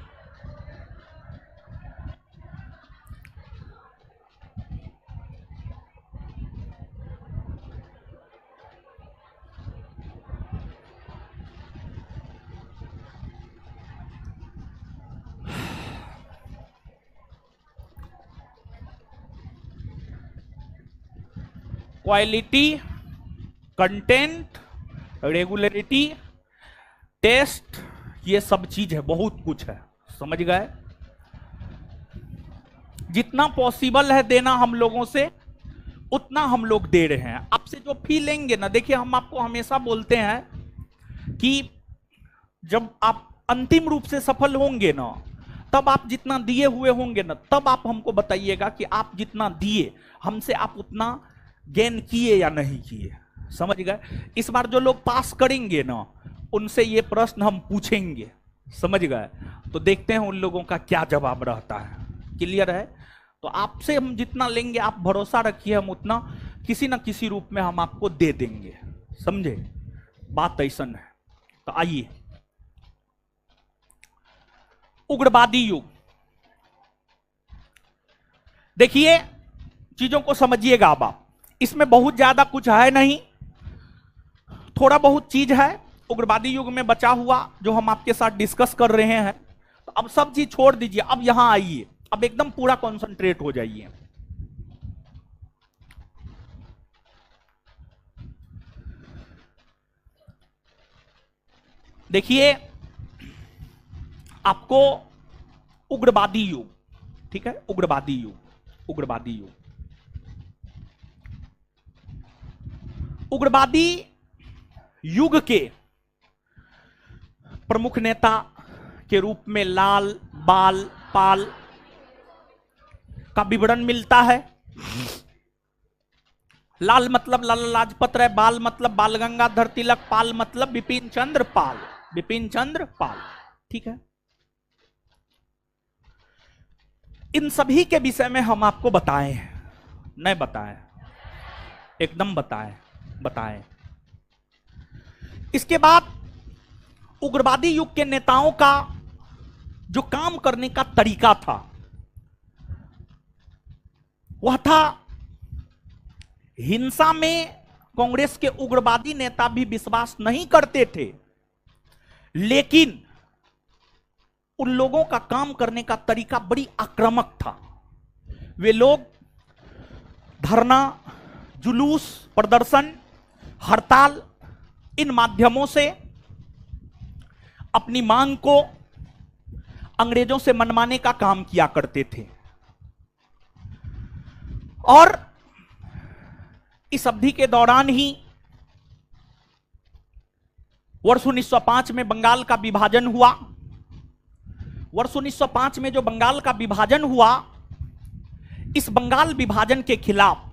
क्वालिटी, कंटेंट, रेगुलरिटी, टेस्ट, ये सब चीज है, बहुत कुछ है। समझ गए? जितना पॉसिबल है देना हम लोगों से, उतना हम लोग दे रहे हैं। आपसे जो फी लेंगे ना, देखिए हम आपको हमेशा बोलते हैं कि जब आप अंतिम रूप से सफल होंगे ना, तब आप जितना दिए हुए होंगे ना, तब आप हमको बताइएगा कि आप जितना दिए हमसे, आप उतना गेन किए या नहीं किए। समझ गए? इस बार जो लोग पास करेंगे ना, उनसे ये प्रश्न हम पूछेंगे। समझ गए? तो देखते हैं उन लोगों का क्या जवाब रहता है। क्लियर है? तो आपसे हम जितना लेंगे, आप भरोसा रखिए, हम उतना किसी ना किसी रूप में हम आपको दे देंगे। समझे? बात ऐसा है। तो आइए, उग्रवादी युग। देखिए, चीजों को समझिएगा। अब आप, इसमें बहुत ज्यादा कुछ है नहीं, थोड़ा बहुत चीज है उग्रवादी युग में बचा हुआ, जो हम आपके साथ डिस्कस कर रहे हैं। तो अब सब चीज छोड़ दीजिए, अब यहां आइए, अब एकदम पूरा कंसंट्रेट हो जाइए। देखिए, आपको उग्रवादी युग, ठीक है, उग्रवादी युग, उग्रवादी युग, उग्रवादी युग के प्रमुख नेता के रूप में लाल बाल पाल का विवरण मिलता है। लाल मतलब लाला लाजपत राय, बाल मतलब बाल गंगाधर तिलक, पाल मतलब बिपिन चंद्र पाल, बिपिन चंद्र पाल। ठीक है, इन सभी के विषय में हम आपको बताए, नहीं बताए, एकदम बताए। इसके बाद उग्रवादी युग के नेताओं का जो काम करने का तरीका था वह था हिंसा में। कांग्रेस के उग्रवादी नेता भी विश्वास नहीं करते थे, लेकिन उन लोगों का काम करने का तरीका बड़ी आक्रामक था। वे लोग धरना, जुलूस, प्रदर्शन, हड़ताल, इन माध्यमों से अपनी मांग को अंग्रेजों से मनवाने का काम किया करते थे। और इस अवधि के दौरान ही वर्ष 1905 में बंगाल का विभाजन हुआ। वर्ष 1905 में जो बंगाल का विभाजन हुआ, इस बंगाल विभाजन के खिलाफ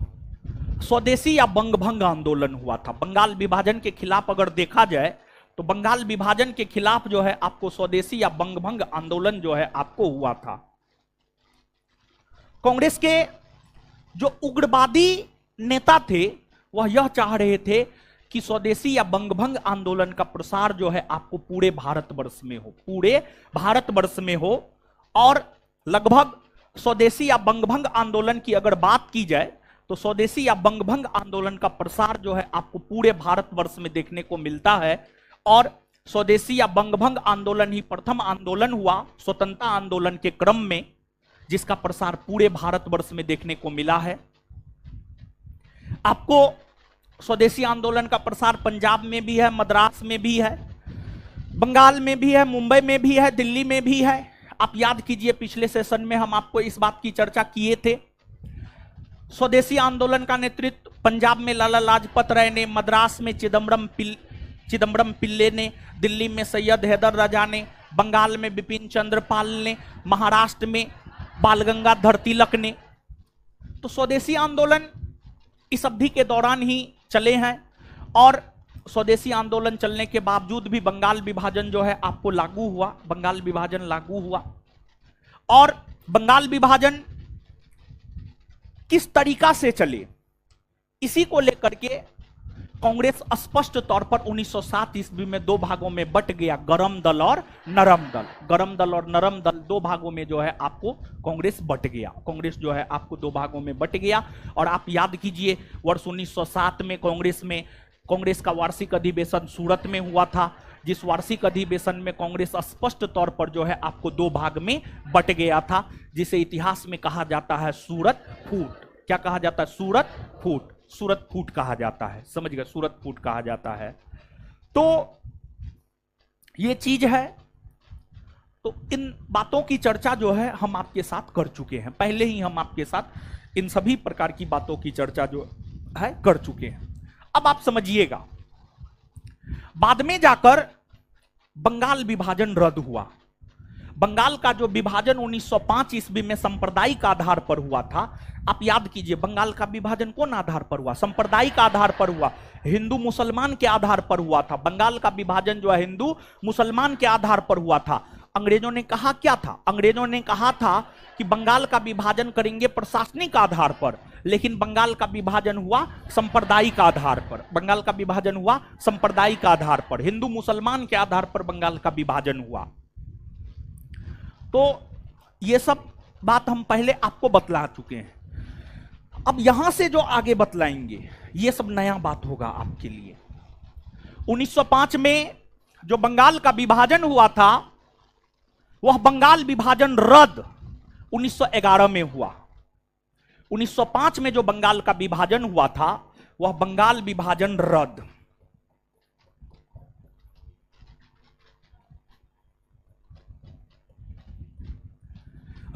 स्वदेशी या बंगभंग आंदोलन हुआ था। बंगाल विभाजन के खिलाफ अगर देखा जाए तो बंगाल विभाजन के खिलाफ जो है आपको स्वदेशी या बंगभंग आंदोलन जो है आपको हुआ था। कांग्रेस के जो उग्रवादी नेता थे वह यह चाह रहे थे कि स्वदेशी या बंगभंग आंदोलन का प्रसार जो है आपको पूरे भारतवर्ष में हो, पूरे भारतवर्ष में हो। और लगभग स्वदेशी या बंगभंग आंदोलन की अगर बात की जाए तो स्वदेशी या बंगभंग आंदोलन का प्रसार जो है आपको पूरे भारतवर्ष में देखने को मिलता है। और स्वदेशी या बंगभंग आंदोलन ही प्रथम आंदोलन हुआ स्वतंत्रता आंदोलन के क्रम में, जिसका प्रसार पूरे भारतवर्ष में देखने को मिला है। आपको स्वदेशी आंदोलन का प्रसार पंजाब में भी है, मद्रास में भी है, बंगाल में भी है, मुंबई में भी है, दिल्ली में भी है। आप याद कीजिए पिछले सेशन में हम आपको इस बात की चर्चा किए थे। स्वदेशी आंदोलन का नेतृत्व पंजाब में लाला लाजपत राय ने, मद्रास में चिदम्बरम पिल्ले ने, दिल्ली में सैयद हैदर राजा ने, बंगाल में बिपिन चंद्र पाल ने, महाराष्ट्र में बाल गंगाधर तिलक ने। तो स्वदेशी आंदोलन इस अवधि के दौरान ही चले हैं। और स्वदेशी आंदोलन चलने के बावजूद भी बंगाल विभाजन जो है आपको लागू हुआ, बंगाल विभाजन लागू हुआ। और बंगाल विभाजन किस तरीका से चले, इसी को लेकर के कांग्रेस स्पष्ट तौर पर 1907 ईस्वी में दो भागों में बट गया, गरम दल और नरम दल। गरम दल और नरम दल दो भागों में जो है आपको कांग्रेस बट गया, कांग्रेस जो है आपको दो भागों में बट गया। और आप याद कीजिए वर्ष 1907 में कांग्रेस का वार्षिक अधिवेशन सूरत में हुआ था, जिस वार्षिक अधिवेशन में कांग्रेस स्पष्ट तौर पर जो है आपको दो भाग में बट गया था, जिसे इतिहास में कहा जाता है सूरत फूट। क्या कहा जाता है? सूरत फूट, सूरत फूट कहा जाता है, समझ गए, सूरत फूट कहा जाता है। तो ये चीज है। तो इन बातों की चर्चा जो है हम आपके साथ कर चुके हैं, पहले ही हम आपके साथ इन सभी प्रकार की बातों की चर्चा जो है कर चुके हैं। अब आप समझिएगा, बाद में जाकर बंगाल विभाजन रद्द हुआ। बंगाल का जो विभाजन 1905 ईस्वी में सांप्रदायिक आधार पर हुआ था, आप याद कीजिए बंगाल का विभाजन कौन आधार पर हुआ? सांप्रदायिक आधार पर हुआ, हिंदू मुसलमान के आधार पर हुआ था। बंगाल का विभाजन जो है हिंदू मुसलमान के आधार पर हुआ था। अंग्रेजों ने कहा क्या था? अंग्रेजों ने कहा था कि बंगाल का विभाजन करेंगे प्रशासनिक आधार पर, लेकिन बंगाल का विभाजन हुआ सांप्रदायिक आधार पर। बंगाल का विभाजन हुआ सांप्रदायिक आधार पर, हिंदू मुसलमान के आधार पर बंगाल का विभाजन हुआ। तो ये सब बात हम पहले आपको बतला चुके हैं। अब यहां से जो आगे बतलाएंगे ये सब नया बात होगा आपके लिए। 1905 में जो बंगाल का विभाजन हुआ था वह बंगाल विभाजन रद्द 1911 में हुआ। 1905 में जो बंगाल का विभाजन हुआ था वह बंगाल विभाजन रद्द।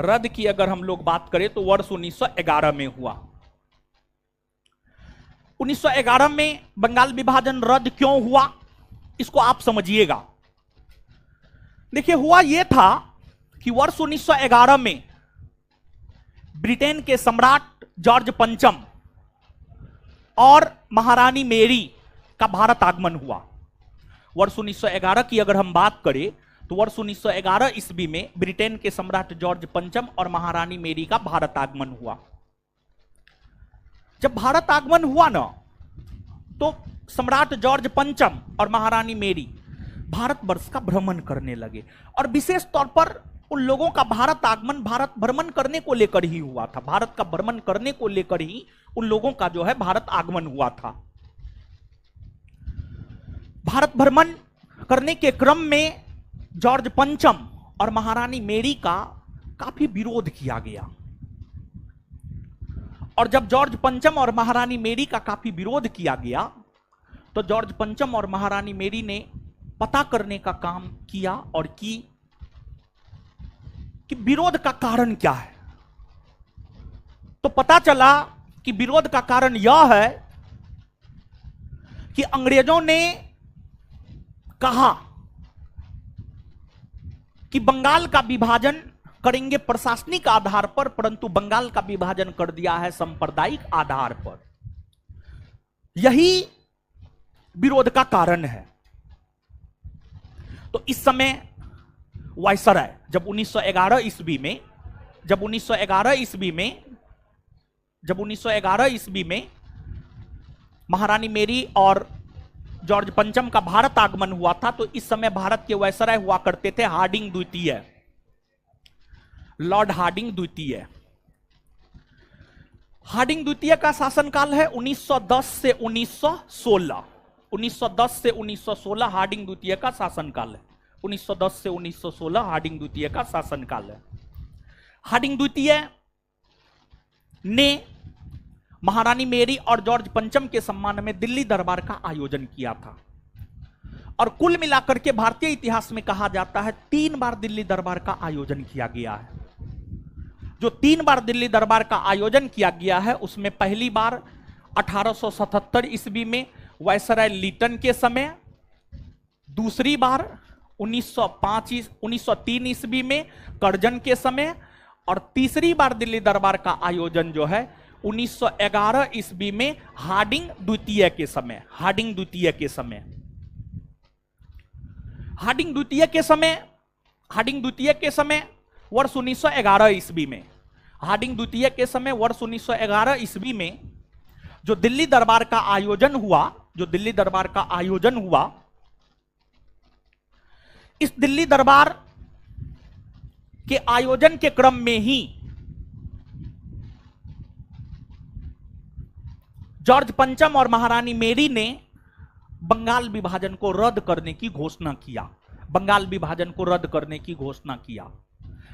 रद्द की अगर हम लोग बात करें तो वर्ष 1911 में हुआ। 1911 में बंगाल विभाजन रद्द क्यों हुआ इसको आप समझिएगा। देखिए, हुआ यह था कि वर्ष 1911 में ब्रिटेन के सम्राट जॉर्ज पंचम और महारानी मेरी का भारत आगमन हुआ। वर्ष 1911 की अगर हम बात करें तो वर्ष 1911 ईस्वी में ब्रिटेन के सम्राट जॉर्ज पंचम और महारानी मेरी का भारत आगमन हुआ। जब भारत आगमन हुआ ना, तो सम्राट जॉर्ज पंचम और महारानी मेरी भारतवर्ष का भ्रमण करने लगे, और विशेष तौर पर उन लोगों का भारत आगमन भारत भ्रमण करने को लेकर ही हुआ था। भारत का भ्रमण करने को लेकर ही उन लोगों का जो है भारत आगमन हुआ था। भारत भ्रमण करने के क्रम में जॉर्ज पंचम और महारानी मेरी का काफी विरोध किया गया, और जब जॉर्ज पंचम और महारानी मेरी का काफी विरोध किया गया तो जॉर्ज पंचम और महारानी मेरी ने पता करने का काम किया और कि विरोध का कारण क्या है। तो पता चला कि विरोध का कारण यह है कि अंग्रेजों ने कहा कि बंगाल का विभाजन करेंगे प्रशासनिक आधार पर, परंतु बंगाल का विभाजन कर दिया है सांप्रदायिक आधार पर। यही विरोध का कारण है। तो इस समय वायसराय जब 1911 ईस्वी में महारानी मेरी और जॉर्ज पंचम का भारत आगमन हुआ था, तो इस समय भारत के वायसराय हुआ करते थे हार्डिंग द्वितीय, लॉर्ड हार्डिंग द्वितीय। हार्डिंग द्वितीय का शासनकाल है 1910 से 1916। 1910 से 1916 हार्डिंग द्वितीय का शासनकाल है। 1910 से 1916 हार्डिंग द्वितीय का शासनकाल है। हार्डिंग द्वितीय ने महारानी मेरी और जॉर्ज पंचम के सम्मान में दिल्ली दरबार का आयोजन किया था, और कुल मिलाकर के भारतीय इतिहास में कहा जाता है 3 बार दिल्ली दरबार का आयोजन किया गया है। जो 3 बार दिल्ली दरबार का आयोजन किया गया है उसमें पहली बार 1877 ईस्वी में वायसराय लीटन के समय, दूसरी बार 1903 ईस्वी में कर्जन के समय, और तीसरी बार दिल्ली दरबार का आयोजन जो है 1911 ईस्वी में हार्डिंग द्वितीय के समय। हार्डिंग द्वितीय के समय वर्ष 1911 ईस्वी में हार्डिंग द्वितीय के समय वर्ष 1911 ईस्वी में जो दिल्ली दरबार का आयोजन हुआ, इस दिल्ली दरबार के आयोजन के क्रम में ही जॉर्ज पंचम और महारानी मेरी ने बंगाल विभाजन को रद्द करने की घोषणा किया।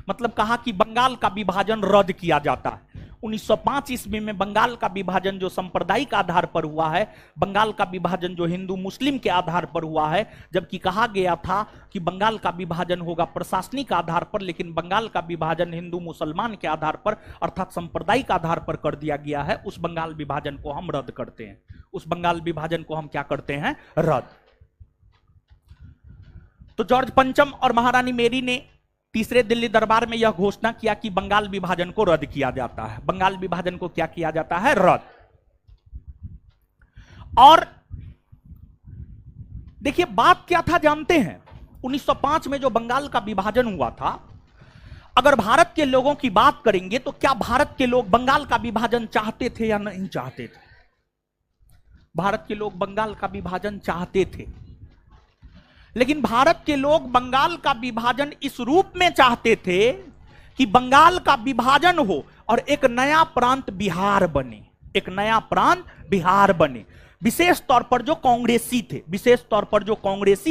मतलब कहा कि बंगाल का विभाजन रद्द किया जाता है। 1905 ईस्वी में बंगाल का विभाजन जो सांप्रदायिक आधार पर हुआ है, बंगाल का विभाजन जो हिंदू मुस्लिम के आधार पर हुआ है, जबकि कहा गया था कि बंगाल का विभाजन होगा प्रशासनिक आधार पर, लेकिन बंगाल का विभाजन हिंदू मुसलमान के आधार पर अर्थात सांप्रदायिक आधार पर कर दिया गया है। उस बंगाल विभाजन को हम रद्द करते हैं। उस बंगाल विभाजन को हम क्या करते हैं? रद्द। तो जॉर्ज पंचम और महारानी मेरी ने तीसरे दिल्ली दरबार में यह घोषणा किया कि बंगाल विभाजन को रद्द किया जाता है। बंगाल विभाजन को क्या किया जाता है? रद्द। और देखिए बात क्या था जानते हैं? 1905 में जो बंगाल का विभाजन हुआ था, अगर भारत के लोगों की बात करेंगे तो क्या भारत के लोग बंगाल का विभाजन चाहते थे या नहीं चाहते थे? भारत के लोग बंगाल का विभाजन चाहते थे, लेकिन भारत के लोग बंगाल का विभाजन इस रूप में चाहते थे कि बंगाल का विभाजन हो और एक नया प्रांत बिहार बने, एक नया प्रांत बिहार बने। विशेष तौर पर जो कांग्रेसी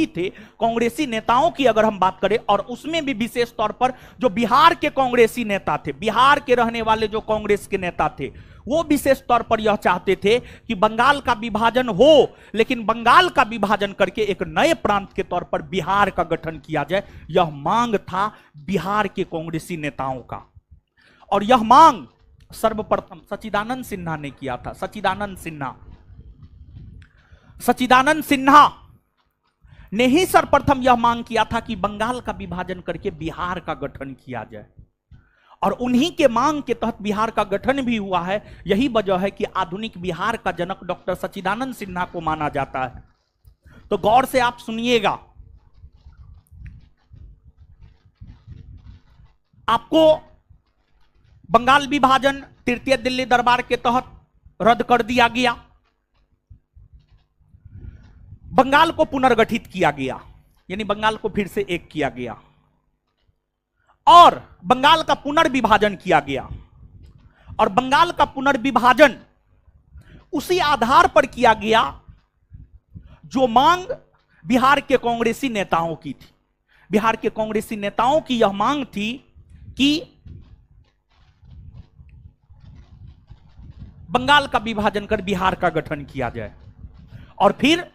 थे, कांग्रेसी नेताओं की अगर हम बात करें, और उसमें भी विशेष तौर पर जो बिहार के कांग्रेसी नेता थे, बिहार के रहने वाले जो कांग्रेस के नेता थे, वो विशेष तौर पर यह चाहते थे कि बंगाल का विभाजन हो, लेकिन बंगाल का विभाजन करके एक नए प्रांत के तौर पर बिहार का गठन किया जाए। यह मांग था बिहार के कांग्रेसी नेताओं का, और यह मांग सर्वप्रथम सच्चिदानंद सिन्हा ने किया था। सच्चिदानंद सिन्हा ने ही सर्वप्रथम यह मांग किया था कि बंगाल का विभाजन करके बिहार का गठन किया जाए। और उन्हीं के मांग के तहत बिहार का गठन भी हुआ है। यही वजह है कि आधुनिक बिहार का जनक डॉक्टर सच्चिदानंद सिन्हा को माना जाता है। तो गौर से आप सुनिएगा, आपको बंगाल विभाजन तृतीय दिल्ली दरबार के तहत रद्द कर दिया गया, बंगाल को पुनर्गठित किया गया, यानी बंगाल को फिर से एक किया गया, और बंगाल का पुनर्विभाजन किया गया। और बंगाल का पुनर्विभाजन उसी आधार पर किया गया जो मांग बिहार के कांग्रेसी नेताओं की थी। बिहार के कांग्रेसी नेताओं की यह मांग थी कि बंगाल का विभाजन कर बिहार का गठन किया जाए, और फिर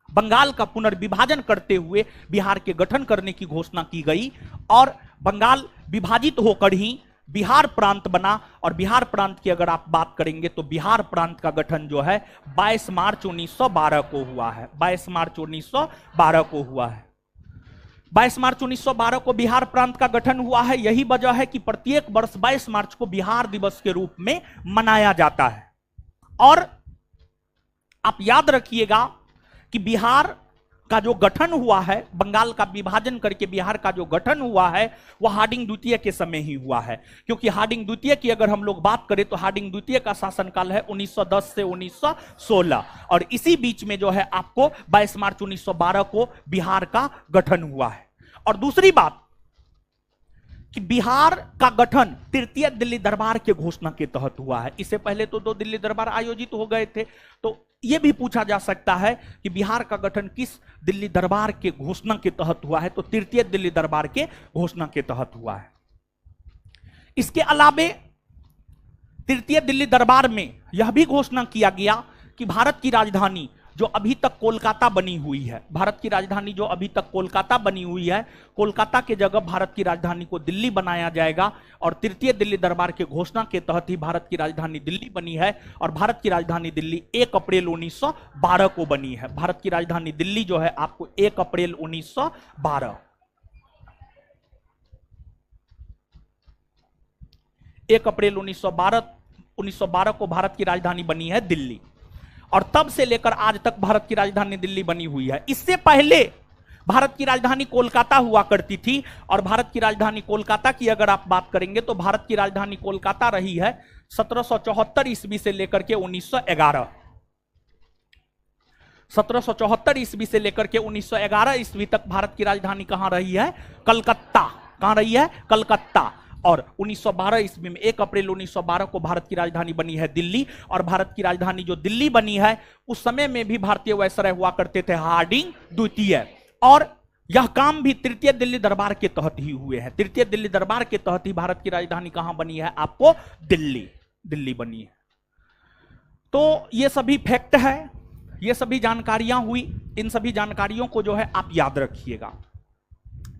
बंगाल का पुनर्विभाजन करते हुए बिहार के गठन करने की घोषणा की गई। और बंगाल विभाजित होकर ही बिहार प्रांत बना। और बिहार प्रांत की अगर आप बात करेंगे तो बिहार प्रांत का गठन जो है 22 मार्च 1912 को हुआ है। 22 मार्च 1912 को हुआ है। 22 मार्च 1912 को बिहार प्रांत का गठन हुआ है। यही वजह है कि प्रत्येक वर्ष 22 मार्च को बिहार दिवस के रूप में मनाया जाता है। और आप याद रखिएगा कि बिहार का जो गठन हुआ है, बंगाल का विभाजन करके बिहार का जो गठन हुआ है, वह हार्डिंग द्वितीय के समय ही हुआ है। क्योंकि हार्डिंग द्वितीय की अगर हम लोग बात करें तो हार्डिंग द्वितीय का शासनकाल है 1910 से 1916, और इसी बीच में जो है आपको 22 मार्च 1912 को बिहार का गठन हुआ है। और दूसरी बात कि बिहार का गठन तृतीय दिल्ली दरबार के घोषणा के तहत हुआ है। इससे पहले तो 2 दिल्ली दरबार आयोजित हो गए थे। तो यह भी पूछा जा सकता है कि बिहार का गठन किस दिल्ली दरबार के घोषणा के तहत हुआ है, तो तृतीय दिल्ली दरबार के घोषणा के तहत हुआ है। इसके अलावे तृतीय दिल्ली दरबार में यह भी घोषणा किया गया कि भारत की राजधानी जो अभी तक कोलकाता बनी हुई है, भारत की राजधानी जो अभी तक कोलकाता बनी हुई है, कोलकाता के जगह भारत की राजधानी को दिल्ली बनाया जाएगा। और तृतीय दिल्ली दरबार के घोषणा के तहत ही भारत की राजधानी दिल्ली बनी है। और भारत की राजधानी दिल्ली 1 अप्रैल 1912 को बनी है। भारत की राजधानी दिल्ली जो है आपको 1 अप्रैल 1912 1 अप्रैल 1912 को भारत की राजधानी बनी है दिल्ली। और तब से लेकर आज तक भारत की राजधानी दिल्ली बनी हुई है। इससे पहले भारत की राजधानी कोलकाता हुआ करती थी। और भारत की राजधानी कोलकाता की अगर आप बात करेंगे तो भारत की राजधानी कोलकाता रही है 1774 ईस्वी से लेकर के 1911। 1774 ईस्वी से लेकर के 1911 ईस्वी तक भारत की राजधानी कहां रही है? कलकत्ता। कहां रही है? कलकत्ता। और 1912 ईस्वी में 1 अप्रैल 1912 को भारत की राजधानी बनी है दिल्ली। और भारत की राजधानी जो दिल्ली बनी है उस समय में भी भारतीय वायसराय हुआ करते थे हार्डिंग द्वितीय। और यह काम भी तृतीय दिल्ली दरबार के तहत ही हुए हैं। तृतीय दिल्ली दरबार के तहत ही भारत की राजधानी कहां बनी है? आपको दिल्ली बनी है। तो ये सभी फैक्ट है, ये सभी जानकारियां हुई। इन सभी जानकारियों को जो है आप याद रखिएगा,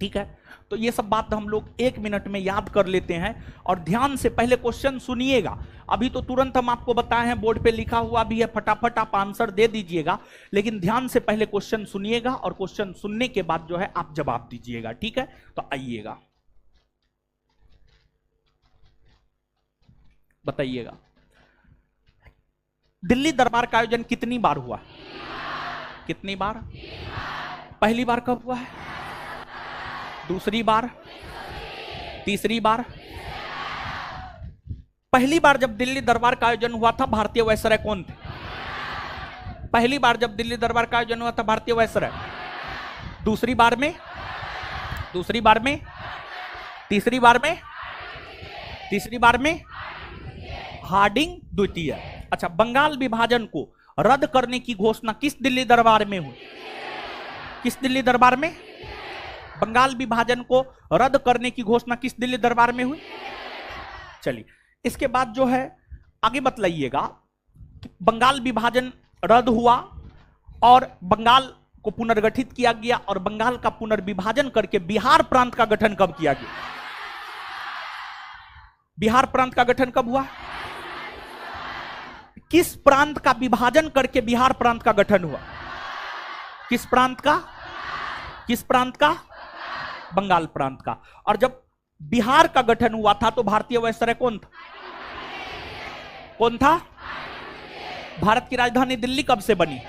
ठीक है। तो ये सब बात हम लोग 1 मिनट में याद कर लेते हैं। और ध्यान से पहले क्वेश्चन सुनिएगा। अभी तो तुरंत हम आपको बताए हैं, बोर्ड पे लिखा हुआ भी है, फटाफट आप आंसर दे दीजिएगा। लेकिन ध्यान से पहले क्वेश्चन सुनिएगा और क्वेश्चन सुनने के बाद जो है आप जवाब दीजिएगा, ठीक है। तो आइएगा, बताइएगा दिल्ली दरबार का आयोजन कितनी बार हुआ? कितनी बार? पहली बार कब हुआ है? दूसरी बार? तीसरी बार? पहली बार जब दिल्ली दरबार का आयोजन हुआ था भारतीय वायसराय कौन थे? पहली बार जब दिल्ली दरबार का आयोजन हुआ था भारतीय वायसराय। दूसरी बार में? तीसरी बार में हार्डिंग द्वितीय। अच्छा, बंगाल विभाजन को रद्द करने की घोषणा किस दिल्ली दरबार में हुई? किस दिल्ली दरबार में? बंगाल विभाजन को रद्द करने की घोषणा किस दिल्ली दरबार में हुई? चलिए, इसके बाद जो है आगे बतलाइएगा। बंगाल विभाजन रद्द हुआ और बंगाल को पुनर्गठित किया गया। और बंगाल का पुनर्विभाजन करके बिहार प्रांत का गठन कब किया गया? बिहार प्रांत का गठन कब हुआ? किस प्रांत का विभाजन करके बिहार प्रांत का गठन हुआ? किस प्रांत का? किस प्रांत का? बंगाल प्रांत का। और जब बिहार का गठन हुआ था तो भारतीय वायसराय कौन था? कौन था? भारत की राजधानी दिल्ली कब से बनी?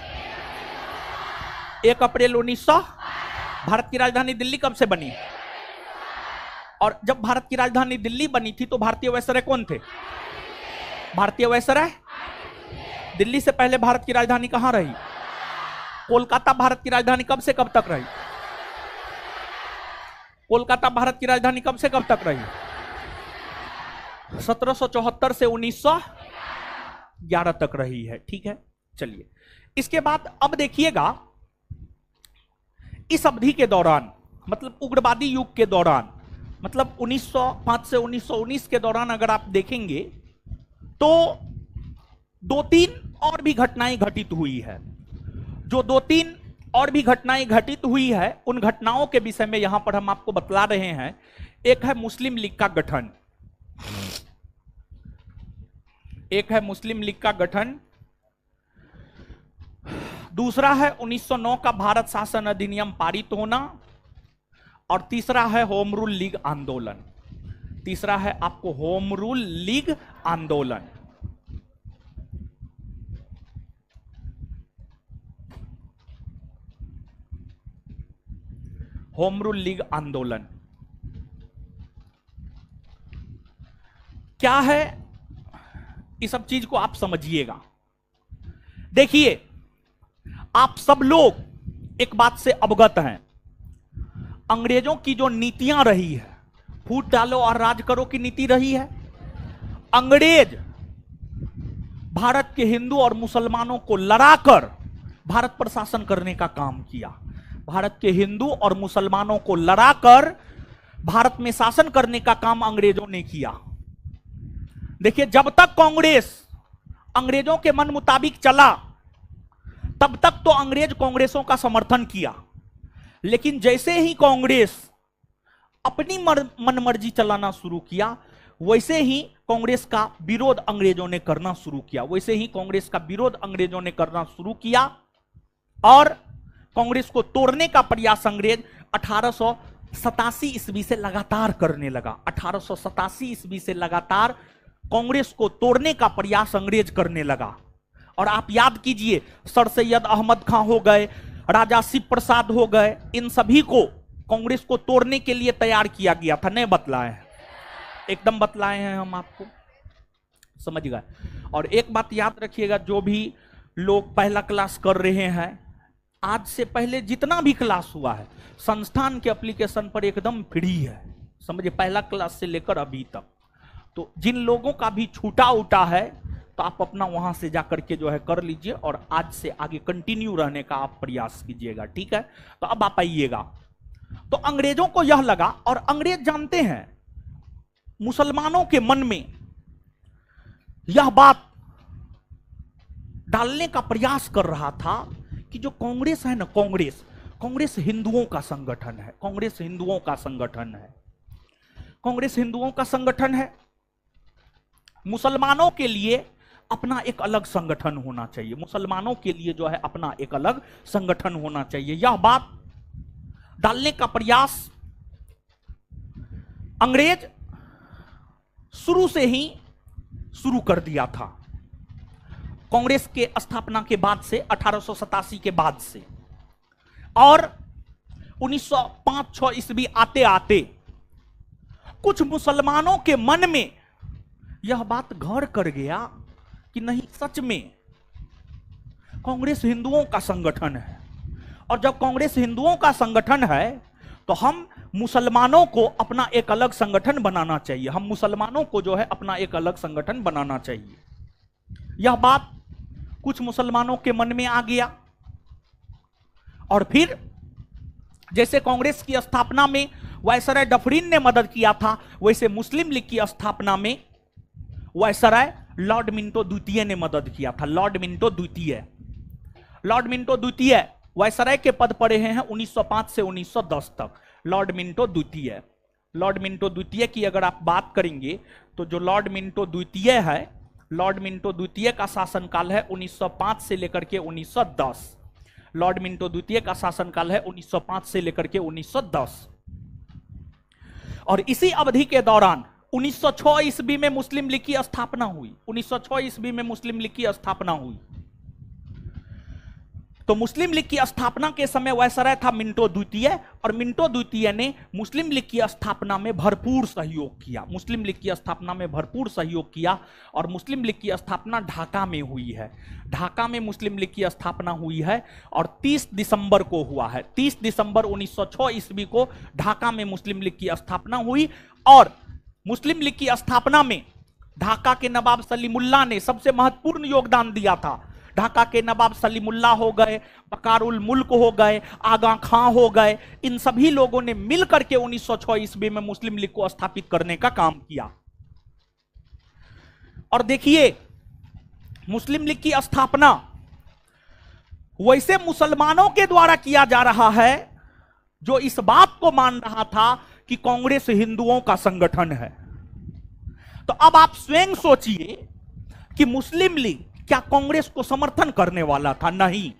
1 अप्रैल 1900। भारत की राजधानी दिल्ली कब से बनी? और जब भारत की राजधानी दिल्ली बनी थी तो भारतीय वायसराय कौन थे? भारतीय वायसराय। दिल्ली से पहले भारत की राजधानी कहां रही? कोलकाता भारत की राजधानी कब से कब तक रही? कोलकाता भारत की राजधानी कब से कब तक रही? 1774 से 1911 तक रही है। ठीक है, चलिए इसके बाद अब देखिएगा, इस अवधि के दौरान मतलब उग्रवादी युग के दौरान, मतलब 1905 से 1919 के दौरान अगर आप देखेंगे तो 2-3 और भी घटनाएं घटित हुई है। जो 2-3 और भी घटनाएं घटित हुई है उन घटनाओं के विषय में यहां पर हम आपको बतला रहे हैं। एक है मुस्लिम लीग का गठन, एक है मुस्लिम लीग का गठन, दूसरा है 1909 का भारत शासन अधिनियम पारित होना, और तीसरा है होम रूल लीग आंदोलन। तीसरा है आपको होम रूल लीग आंदोलन। होम रूल लीग आंदोलन क्या है, इस सब चीज को आप समझिएगा। देखिए, आप सब लोग एक बात से अवगत हैं, अंग्रेजों की जो नीतियां रही है, फूट डालो और राज करो की नीति रही है। अंग्रेज भारत के हिंदू और मुसलमानों को लड़ाकर भारत पर शासन करने का काम किया। भारत के हिंदू और मुसलमानों को लड़ाकर भारत में शासन करने का काम अंग्रेजों ने किया। देखिए, जब तक कांग्रेस अंग्रेजों के मन मुताबिक चला तब तक तो अंग्रेज कांग्रेसों का समर्थन किया, लेकिन जैसे ही कांग्रेस अपनी मनमर्जी चलाना शुरू किया, वैसे ही कांग्रेस का विरोध अंग्रेजों ने करना शुरू किया। वैसे ही कांग्रेस का विरोध अंग्रेजों ने करना शुरू किया और कांग्रेस को तोड़ने का प्रयास अंग्रेज 1887 ईस्वी से लगातार करने लगा। 1887 ईस्वी से लगातार कांग्रेस को तोड़ने का प्रयास अंग्रेज करने लगा। और आप याद कीजिए, सर सैयद अहमद खां हो गए, राजा शिव प्रसाद हो गए, इन सभी को कांग्रेस को तोड़ने के लिए तैयार किया गया था। नहीं बतलाए हैं? एकदम बतलाए हैं हम आपको, समझ गए। और एक बात याद रखिएगा, जो भी लोग पहला क्लास कर रहे हैं, आज से पहले जितना भी क्लास हुआ है संस्थान के एप्लीकेशन पर एकदम फ्री है, समझिए, पहला क्लास से लेकर अभी तक। तो जिन लोगों का भी छूटा उटा है तो आप अपना वहां से जाकर के जो है कर लीजिए और आज से आगे कंटिन्यू रहने का आप प्रयास कीजिएगा। ठीक है, तो अब आप आइएगा। तो अंग्रेजों को यह लगा, और अंग्रेज जानते हैं मुसलमानों के मन में यह बात डालने का प्रयास कर रहा था कि जो कांग्रेस है ना, कांग्रेस हिंदुओं का संगठन है। कांग्रेस हिंदुओं का संगठन है। कांग्रेस हिंदुओं का संगठन है। मुसलमानों के लिए अपना एक अलग संगठन होना चाहिए। मुसलमानों के लिए जो है अपना एक अलग संगठन होना चाहिए। यह बात डालने का प्रयास अंग्रेज शुरू से ही शुरू कर दिया था। कांग्रेस के स्थापना के बाद से, 1887 के बाद से, और 1905-6 ईस्वी आते आते कुछ मुसलमानों के मन में यह बात घर कर गया कि नहीं, सच में कांग्रेस हिंदुओं का संगठन है, और जब कांग्रेस हिंदुओं का संगठन है तो हम मुसलमानों को अपना एक अलग संगठन बनाना चाहिए। हम मुसलमानों को जो है अपना एक अलग संगठन बनाना चाहिए। यह बात कुछ मुसलमानों के मन में आ गया, और फिर जैसे कांग्रेस की स्थापना में वायसराय डफरिन ने मदद किया था, वैसे मुस्लिम लीग की स्थापना में वायसराय लॉर्ड मिंटो द्वितीय ने मदद किया था। लॉर्ड मिंटो द्वितीय वायसराय के पद पर रहे हैं 1905 से 1910 तक। लॉर्ड मिंटो द्वितीय की अगर आप बात करेंगे तो जो लॉर्ड मिंटो द्वितीय है, लॉर्ड मिंटो द्वितीय का शासनकाल है 1905 से लेकर के 1910। लॉर्ड मिंटो द्वितीय का शासनकाल है 1905 से लेकर के 1910। और इसी अवधि के दौरान 1906 ईस्वी में मुस्लिम लीग की स्थापना हुई। 1906 ईस्वी में मुस्लिम लीग की स्थापना हुई। तो मुस्लिम लीग की स्थापना के समय वायसराय था मिंटो द्वितीय, और मिंटो द्वितीय ने मुस्लिम लीग की स्थापना में भरपूर सहयोग किया। मुस्लिम लीग की स्थापना में भरपूर सहयोग किया और मुस्लिम लीग की स्थापना ढाका में हुई है। ढाका में मुस्लिम लीग की स्थापना हुई है और 30 दिसंबर को हुआ है। 30 दिसंबर 1906 ईस्वी को ढाका में मुस्लिम लीग की स्थापना हुई। और मुस्लिम लीग की स्थापना में ढाका के नवाब सलीमुल्लाह ने सबसे महत्वपूर्ण योगदान दिया था। ढाका के नवाब सलीमुल्लाह हो गए, बकारुल मुल्क हो गए, आगा खां हो गए, इन सभी लोगों ने मिलकर के 1906 ईस्वी में मुस्लिम लीग को स्थापित करने का काम किया। और देखिए, मुस्लिम लीग की स्थापना वैसे मुसलमानों के द्वारा किया जा रहा है जो इस बात को मान रहा था कि कांग्रेस हिंदुओं का संगठन है। तो अब आप स्वयं सोचिए कि मुस्लिम लीग क्या कांग्रेस को समर्थन करने वाला था? नहीं,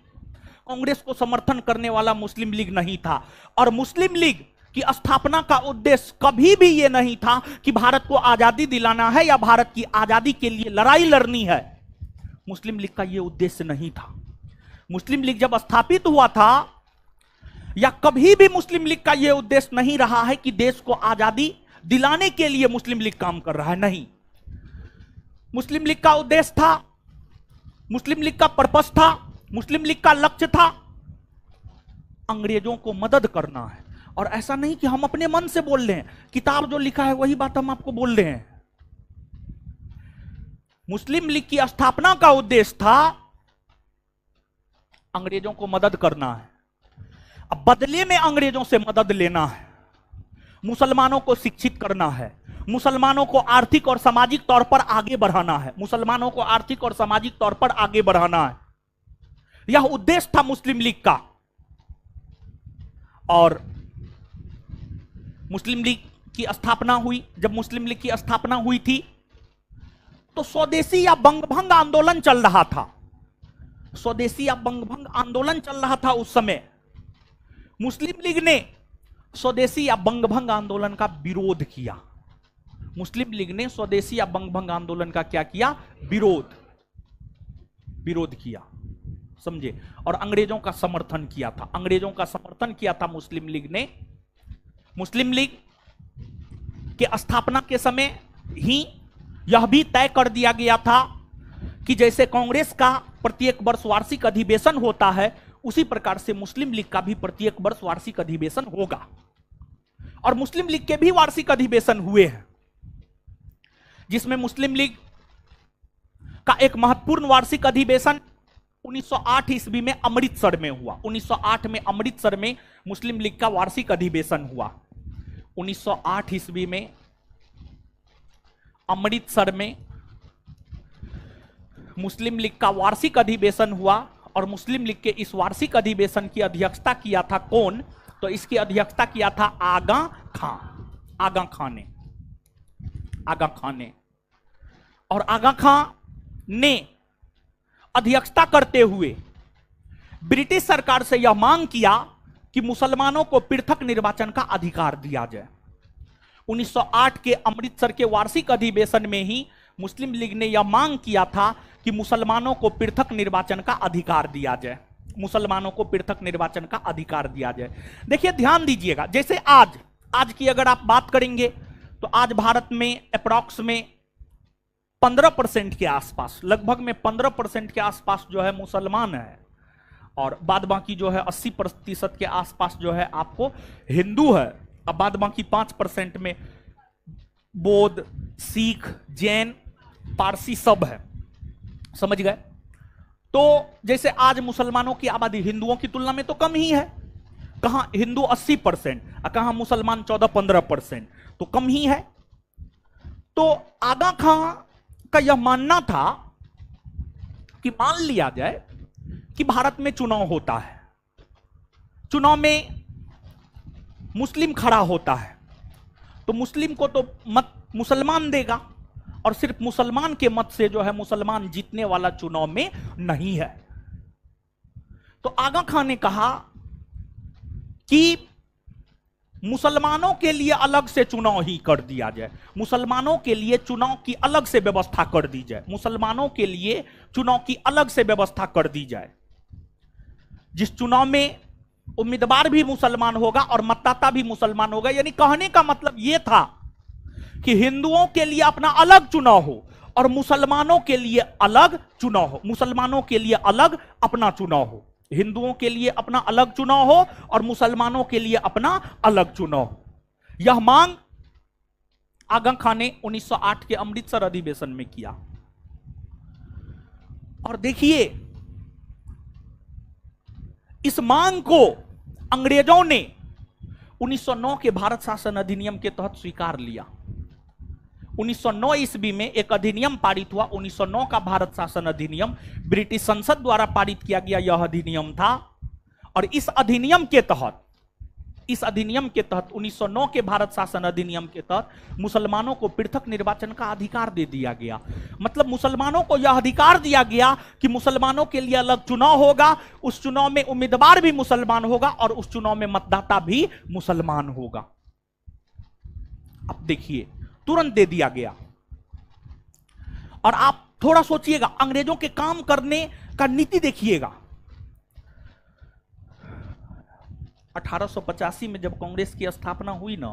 कांग्रेस को समर्थन करने वाला मुस्लिम लीग नहीं था। और मुस्लिम लीग की स्थापना का उद्देश्य कभी भी यह नहीं था कि भारत को आजादी दिलाना है या भारत की आजादी के लिए लड़ाई लड़नी है। मुस्लिम लीग का यह उद्देश्य नहीं था। मुस्लिम लीग जब स्थापित हुआ था, या कभी भी मुस्लिम लीग का यह उद्देश्य नहीं रहा है कि देश को आजादी दिलाने के लिए मुस्लिम लीग काम कर रहा है। नहीं, मुस्लिम लीग का उद्देश्य था, मुस्लिम लीग का पर्पस था, मुस्लिम लीग का लक्ष्य था अंग्रेजों को मदद करना है। और ऐसा नहीं कि हम अपने मन से बोल रहे हैं, किताब जो लिखा है वही बात हम आपको बोल रहे हैं। मुस्लिम लीग की स्थापना का उद्देश्य था अंग्रेजों को मदद करना है। अब बदले में अंग्रेजों से मदद लेना है, मुसलमानों को शिक्षित करना है, मुसलमानों को आर्थिक और सामाजिक तौर पर आगे बढ़ाना है, मुसलमानों को आर्थिक और सामाजिक तौर पर आगे बढ़ाना है। यह उद्देश्य था मुस्लिम लीग का। और मुस्लिम लीग की स्थापना हुई। जब मुस्लिम लीग की स्थापना हुई थी तो स्वदेशी या बंगभंग आंदोलन चल रहा था। स्वदेशी या बंगभंग आंदोलन चल रहा था उस समय। मुस्लिम लीग ने स्वदेशी या बंगभंग आंदोलन का विरोध किया। मुस्लिम लीग ने स्वदेशी या बंगभंग आंदोलन का क्या किया? विरोध किया, समझे। और अंग्रेजों का समर्थन किया था। अंग्रेजों का समर्थन किया था मुस्लिम लीग ने। मुस्लिम लीग के स्थापना के समय ही यह भी तय कर दिया गया था कि जैसे कांग्रेस का प्रत्येक वर्ष वार्षिक अधिवेशन होता है, उसी प्रकार से मुस्लिम लीग का भी प्रत्येक वर्ष वार्षिक अधिवेशन होगा। और मुस्लिम लीग के भी वार्षिक अधिवेशन हुए हैं, जिसमें मुस्लिम लीग का एक महत्वपूर्ण वार्षिक अधिवेशन 1908 ईस्वी में अमृतसर में हुआ। 1908 में अमृतसर में मुस्लिम लीग का वार्षिक अधिवेशन हुआ। 1908 ईस्वी में अमृतसर में मुस्लिम लीग का वार्षिक अधिवेशन हुआ। और मुस्लिम लीग के इस वार्षिक अधिवेशन की अध्यक्षता किया था कौन? तो इसकी अध्यक्षता किया था आगा खां। आगा खां ने। आगा खां ने। और आगा खां ने अध्यक्षता करते हुए ब्रिटिश सरकार से यह मांग किया कि मुसलमानों को पृथक निर्वाचन का अधिकार दिया जाए। 1908 के अमृतसर के वार्षिक अधिवेशन में ही मुस्लिम लीग ने यह मांग किया था कि मुसलमानों को पृथक निर्वाचन का अधिकार दिया जाए। मुसलमानों को पृथक निर्वाचन का अधिकार दिया जाए। देखिए, ध्यान दीजिएगा, जैसे आज की अगर आप बात करेंगे तो आज भारत में अप्रॉक्स में 15% के आसपास, लगभग में 15% के आसपास जो है मुसलमान है, और बाद बाकी जो है 80% के आसपास जो है आपको हिंदू है। अब बाद बाकी 5% में बौद्ध, सिख, जैन, पारसी सब है। समझ गए? तो जैसे आज मुसलमानों की आबादी हिंदुओं की तुलना में तो कम ही है। कहां हिंदू 80% और कहां मुसलमान 14-15%, तो कम ही है। तो आगा खां का यह मानना था कि मान लिया जाए कि भारत में चुनाव होता है, चुनाव में मुस्लिम खड़ा होता है, तो मुस्लिम को तो मत मुसलमान देगा, और सिर्फ मुसलमान के मत से जो है मुसलमान जीतने वाला चुनाव में नहीं है। तो आगा खां ने कहा कि मुसलमानों के लिए अलग से चुनाव ही कर दिया जाए, मुसलमानों के लिए चुनाव की अलग से व्यवस्था कर दी जाए, मुसलमानों के लिए चुनाव की अलग से व्यवस्था कर दी जाए, जिस चुनाव में उम्मीदवार भी मुसलमान होगा और मतदाता भी मुसलमान होगा। यानी कहने का मतलब यह था कि हिंदुओं के लिए अपना अलग चुनाव हो और मुसलमानों के लिए अलग चुनाव हो, मुसलमानों के लिए अलग अपना चुनाव हो, हिंदुओं के लिए अपना अलग चुनाव हो और मुसलमानों के लिए अपना अलग चुनाव हो। यह मांग आगा खान ने 1908 के अमृतसर अधिवेशन में किया। और देखिए, इस मांग को अंग्रेजों ने 1909 के भारत शासन अधिनियम के तहत स्वीकार लिया। 1909 ईस्वी में एक अधिनियम पारित हुआ, 1909 का भारत शासन अधिनियम ब्रिटिश संसद द्वारा पारित किया गया यह अधिनियम था। और इस अधिनियम के तहत 1909 के भारत शासन अधिनियम के तहत मुसलमानों को पृथक निर्वाचन का अधिकार दे दिया गया। मतलब मुसलमानों को यह अधिकार दिया गया कि मुसलमानों के लिए अलग चुनाव होगा, उस चुनाव में उम्मीदवार भी मुसलमान होगा और उस चुनाव में मतदाता भी मुसलमान होगा। अब देखिए, तुरंत दे दिया गया। और आप थोड़ा सोचिएगा, अंग्रेजों के काम करने का नीति देखिएगा। 1885 में जब कांग्रेस की स्थापना हुई ना,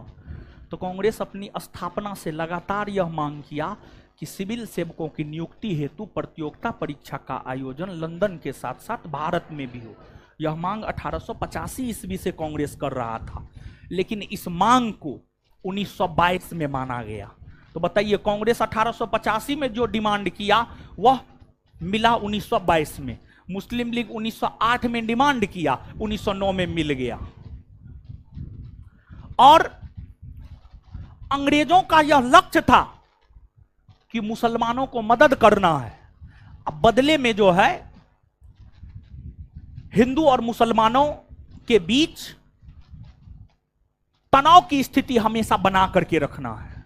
तो कांग्रेस अपनी स्थापना से लगातार यह मांग किया कि सिविल सेवकों की नियुक्ति हेतु प्रतियोगिता परीक्षा का आयोजन लंदन के साथ साथ भारत में भी हो। यह मांग 1885 ईस्वी से कांग्रेस कर रहा था, लेकिन इस मांग को 1922 में माना गया। तो बताइए, कांग्रेस 1885 में जो डिमांड किया वह मिला 1922 में। मुस्लिम लीग 1908 में डिमांड किया, 1909 में मिल गया। और अंग्रेजों का यह लक्ष्य था कि मुसलमानों को मदद करना है। अब बदले में जो है हिंदू और मुसलमानों के बीच तनाव की स्थिति हमेशा बना करके रखना है।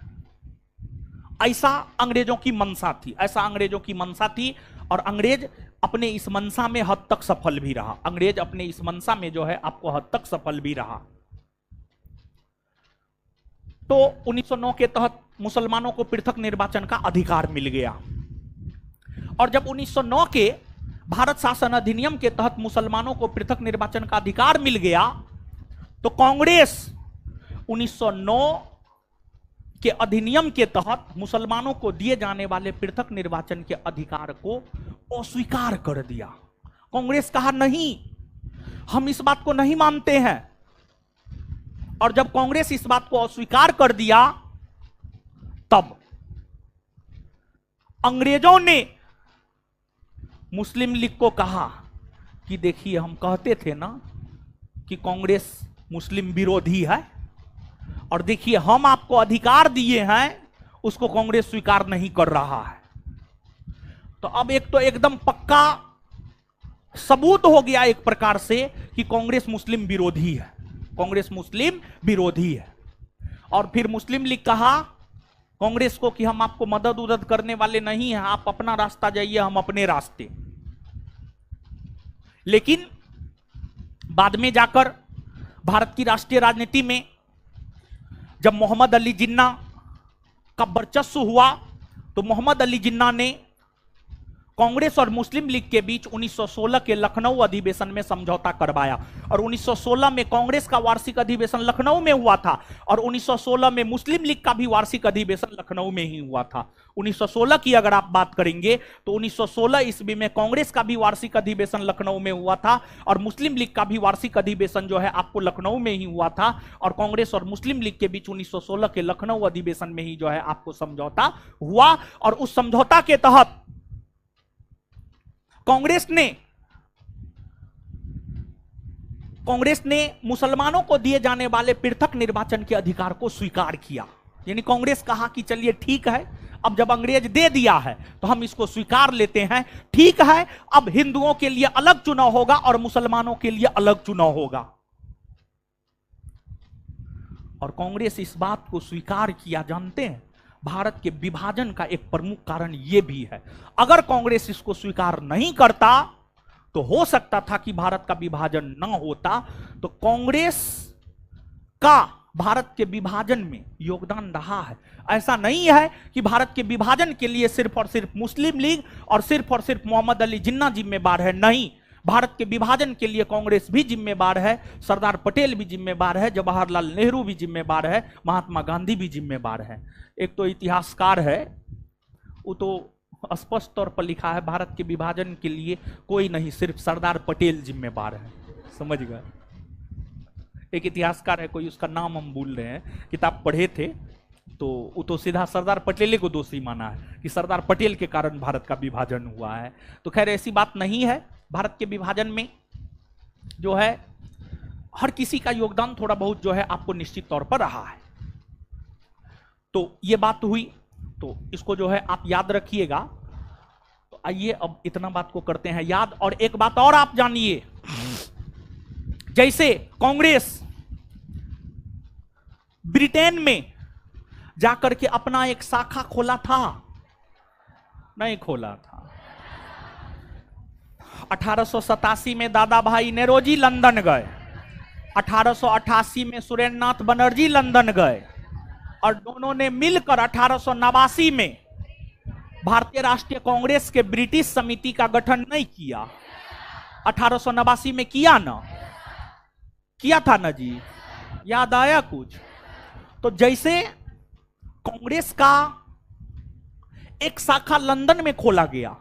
ऐसा अंग्रेजों की मंशा थी, ऐसा अंग्रेजों की मंशा थी। और अंग्रेज अपने इस मंशा में हद तक सफल भी रहा। अंग्रेज अपने इस मंशा में जो है आपको हद तक सफल भी रहा। तो 1909 के तहत मुसलमानों को पृथक निर्वाचन का अधिकार मिल गया। और जब 1909 के भारत शासन अधिनियम के तहत मुसलमानों को पृथक निर्वाचन का अधिकार मिल गया, तो कांग्रेस 1909 के अधिनियम के तहत मुसलमानों को दिए जाने वाले पृथक निर्वाचन के अधिकार को अस्वीकार कर दिया। कांग्रेस कहा, नहीं, हम इस बात को नहीं मानते हैं। और जब कांग्रेस इस बात को अस्वीकार कर दिया, तब अंग्रेजों ने मुस्लिम लीग को कहा कि देखिए, हम कहते थे ना कि कांग्रेस मुस्लिम विरोधी है, और देखिए हम आपको अधिकार दिए हैं, उसको कांग्रेस स्वीकार नहीं कर रहा है। तो अब एक तो एकदम पक्का सबूत हो गया एक प्रकार से कि कांग्रेस मुस्लिम विरोधी है, कांग्रेस मुस्लिम विरोधी है। और फिर मुस्लिम लीग कहा कांग्रेस को कि हम आपको मदद उदद करने वाले नहीं हैं, आप अपना रास्ता जाइए, हम अपने रास्ते। लेकिन बाद में जाकर भारत की राष्ट्रीय राजनीति में जब मोहम्मद अली जिन्ना का वर्चस्व हुआ, तो मोहम्मद अली जिन्ना ने कांग्रेस और मुस्लिम लीग के बीच 1916 के लखनऊ अधिवेशन में समझौता करवाया। और 1916 में कांग्रेस का वार्षिक अधिवेशन लखनऊ में हुआ था, और 1916 में मुस्लिम लीग का भी वार्षिक अधिवेशन लखनऊ में ही हुआ था। 1916 की अगर आप बात करेंगे तो 1916 ईस्वी में कांग्रेस का भी वार्षिक अधिवेशन लखनऊ में हुआ था, और मुस्लिम लीग का भी वार्षिक अधिवेशन जो है आपको लखनऊ में ही हुआ था। और कांग्रेस और मुस्लिम लीग के बीच 1916 के लखनऊ अधिवेशन में ही जो है आपको समझौता हुआ। और उस समझौता के तहत कांग्रेस ने मुसलमानों को दिए जाने वाले पृथक निर्वाचन के अधिकार को स्वीकार किया। यानी कांग्रेस कहा कि चलिए ठीक है, अब जब अंग्रेज दे दिया है तो हम इसको स्वीकार लेते हैं, ठीक है, अब हिंदुओं के लिए अलग चुनाव होगा और मुसलमानों के लिए अलग चुनाव होगा। और कांग्रेस इस बात को स्वीकार किया। जानते हैं, भारत के विभाजन का एक प्रमुख कारण यह भी है। अगर कांग्रेस इसको स्वीकार नहीं करता तो हो सकता था कि भारत का विभाजन न होता। तो कांग्रेस का भारत के विभाजन में योगदान रहा है। ऐसा नहीं है कि भारत के विभाजन के लिए सिर्फ और सिर्फ मुस्लिम लीग और सिर्फ मोहम्मद अली जिन्ना जिम्मेदार है, नहीं। भारत के विभाजन के लिए कांग्रेस भी जिम्मेदार है, सरदार पटेल भी जिम्मेदार है, जवाहरलाल नेहरू भी जिम्मेदार है, महात्मा गांधी भी जिम्मेदार है। एक तो इतिहासकार है, वो तो स्पष्ट तौर पर लिखा है भारत के विभाजन के लिए कोई नहीं, सिर्फ सरदार पटेल जिम्मेदार है। समझ गए? एक इतिहासकार है, कोई उसका नाम हम भूल रहे हैं, किताब पढ़े थे, तो वो तो सीधा सरदार पटेल को दोषी माना है कि सरदार पटेल के कारण भारत का विभाजन हुआ है। तो खैर ऐसी बात नहीं है। भारत के विभाजन में जो है हर किसी का योगदान थोड़ा बहुत जो है आपको निश्चित तौर पर रहा है। तो ये बात हुई, तो इसको जो है आप याद रखिएगा। तो आइए अब इतना बात को करते हैं याद। और एक बात और आप जानिए, जैसे कांग्रेस ब्रिटेन में जाकर के अपना एक शाखा खोला था, नहीं खोला था। 1887 में दादा भाई नेरोजी लंदन गए, 1888 में सुरेंद्र नाथ बनर्जी लंदन गए, और दोनों ने मिलकर 1889 में भारतीय राष्ट्रीय कांग्रेस के ब्रिटिश समिति का गठन नहीं किया। 1889 में किया ना, किया था ना जी, याद आया कुछ? तो जैसे कांग्रेस का एक शाखा लंदन में खोला गया,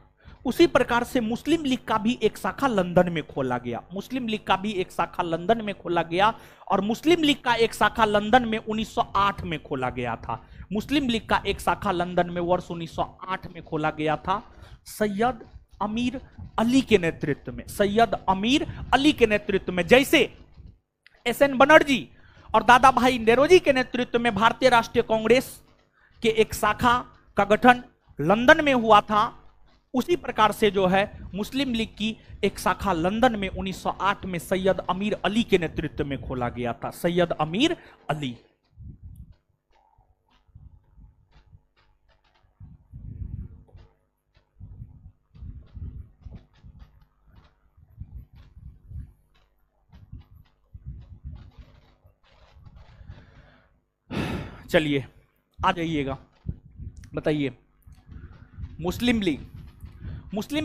उसी प्रकार से मुस्लिम लीग का भी एक शाखा लंदन में खोला गया। मुस्लिम लीग का भी एक शाखा लंदन में खोला गया, और मुस्लिम लीग का एक शाखा लंदन में 1908 में खोला गया था। मुस्लिम लीग का एक शाखा लंदन में वर्ष 1908 में खोला गया था, सैयद अमीर अली के नेतृत्व में। सैयद अमीर अली के नेतृत्व में, जैसे एसएन बनर्जी और दादा भाई नेरोजी के नेतृत्व में भारतीय राष्ट्रीय कांग्रेस के एक शाखा का गठन लंदन में हुआ था, उसी प्रकार से जो है मुस्लिम लीग की एक शाखा लंदन में 1908 में सैयद अमीर अली के नेतृत्व में खोला गया था। सैयद अमीर अली। चलिए आ जाइएगा, बताइए मुस्लिम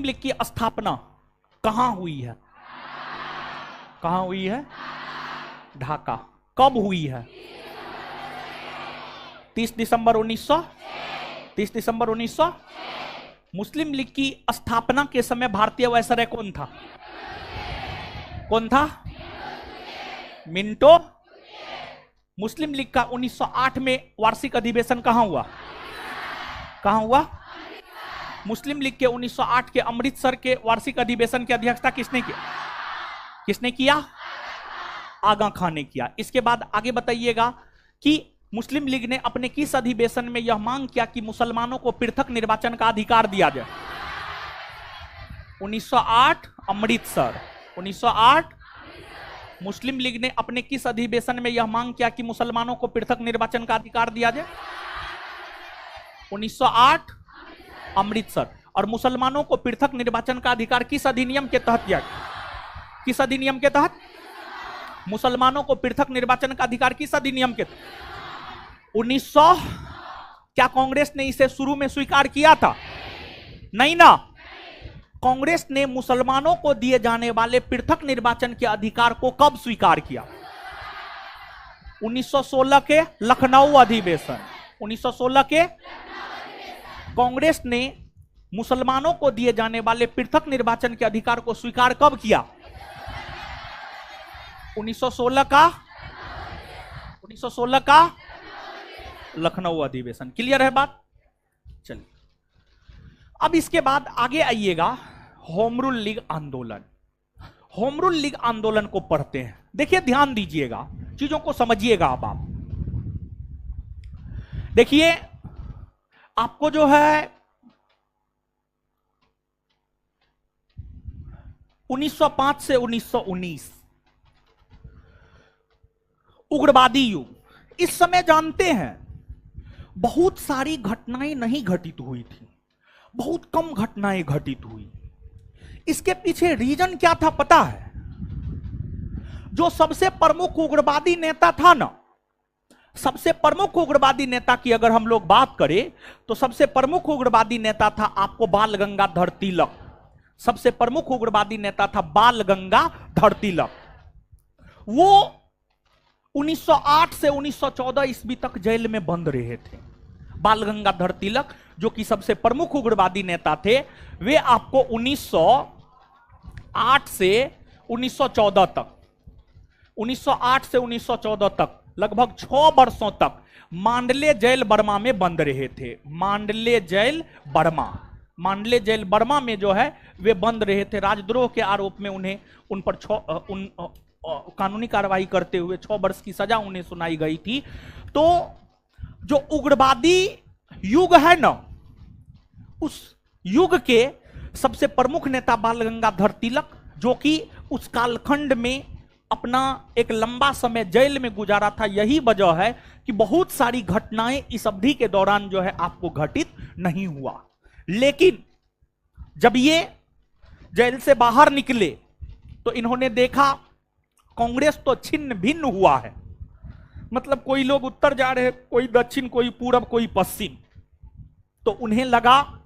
लीग की स्थापना कहां हुई है? कहां हुई है? ढाका। कब हुई है? 30 दिसंबर 1900। मुस्लिम लीग की स्थापना के समय भारतीय वायसराय कौन था? कौन था? मिंटो। मुस्लिम लीग का 1908 में वार्षिक अधिवेशन कहां हुआ? कहां हुआ? मुस्लिम लीग के 1908 के अमृतसर के वार्षिक अधिवेशन की अध्यक्षता किसने किया? किसने किया? आगा खान ने किया। इसके बाद आगे बताइएगा कि मुस्लिम लीग ने अपने किस अधिवेशन में यह मांग किया कि मुसलमानों को पृथक निर्वाचन का अधिकार दिया जाए? 1908 अमृतसर। 1908 मुस्लिम लीग ने अपने किस अधिवेशन में यह मांग किया कि मुसलमानों को पृथक निर्वाचन का अधिकार दिया जाए? 1908 अमृतसर। और मुसलमानों को पृथक निर्वाचन का अधिकार किस अधिनियम के तहत दिया? किस अधिनियम के तहत? मुसलमानों को पृथक निर्वाचन का अधिकार किस अधिनियम के तहत? 1900। क्या कांग्रेस ने इसे शुरू में स्वीकार किया था? नहीं ना। कांग्रेस ने मुसलमानों को दिए जाने वाले पृथक निर्वाचन के अधिकार को कब स्वीकार किया? 1916 के लखनऊ अधिवेशन। 1916 के कांग्रेस ने मुसलमानों को दिए जाने वाले पृथक निर्वाचन के अधिकार को स्वीकार कब किया? 1916 का लखनऊ अधिवेशन। क्लियर है बात? चलिए अब इसके बाद आगे आइएगा, होम रूल लीग आंदोलन। होम रूल लीग आंदोलन को पढ़ते हैं। देखिए ध्यान दीजिएगा, चीजों को समझिएगा। अब आप देखिए, आपको जो है 1905 से 1919 उग्रवादी युग, इस समय जानते हैं बहुत सारी घटनाएं नहीं घटित हुई थी, बहुत कम घटनाएं घटित हुई। इसके पीछे रीजन क्या था पता है? जो सबसे प्रमुख उग्रवादी नेता था ना, सबसे प्रमुख उग्रवादी नेता की अगर हम लोग बात करें तो सबसे प्रमुख उग्रवादी नेता था आपको बाल गंगाधर तिलक। सबसे प्रमुख उग्रवादी नेता था बाल गंगाधर तिलक। वो 1908 से 1914 ईस्वी तक जेल में बंद रहे थे। बाल गंगाधर तिलक जो कि सबसे प्रमुख उग्रवादी नेता थे, वे आपको 1908 से 1914 तक 1908 से 1914 तक लगभग 6 वर्षों तक मांडले जेल बर्मा में बंद रहे थे। मांडले जेल बर्मा में जो है वे बंद रहे थे। राजद्रोह के आरोप में उन्हें उन पर कानूनी कार्रवाई करते हुए 6 वर्ष की सजा उन्हें सुनाई गई थी। तो जो उग्रवादी युग है ना, उस युग के सबसे प्रमुख नेता बाल गंगाधर तिलक, जो कि उस कालखंड में अपना एक लंबा समय जेल में गुजारा था। यही वजह है कि बहुत सारी घटनाएं इस अवधि के दौरान जो है आपको घटित नहीं हुआ। लेकिन जब ये जेल से बाहर निकले तो इन्होंने देखा कांग्रेस तो छिन्न भिन्न हुआ है। मतलब कोई लोग उत्तर जा रहे, कोई दक्षिण, कोई पूरब, कोई पश्चिम। तो उन्हें लगा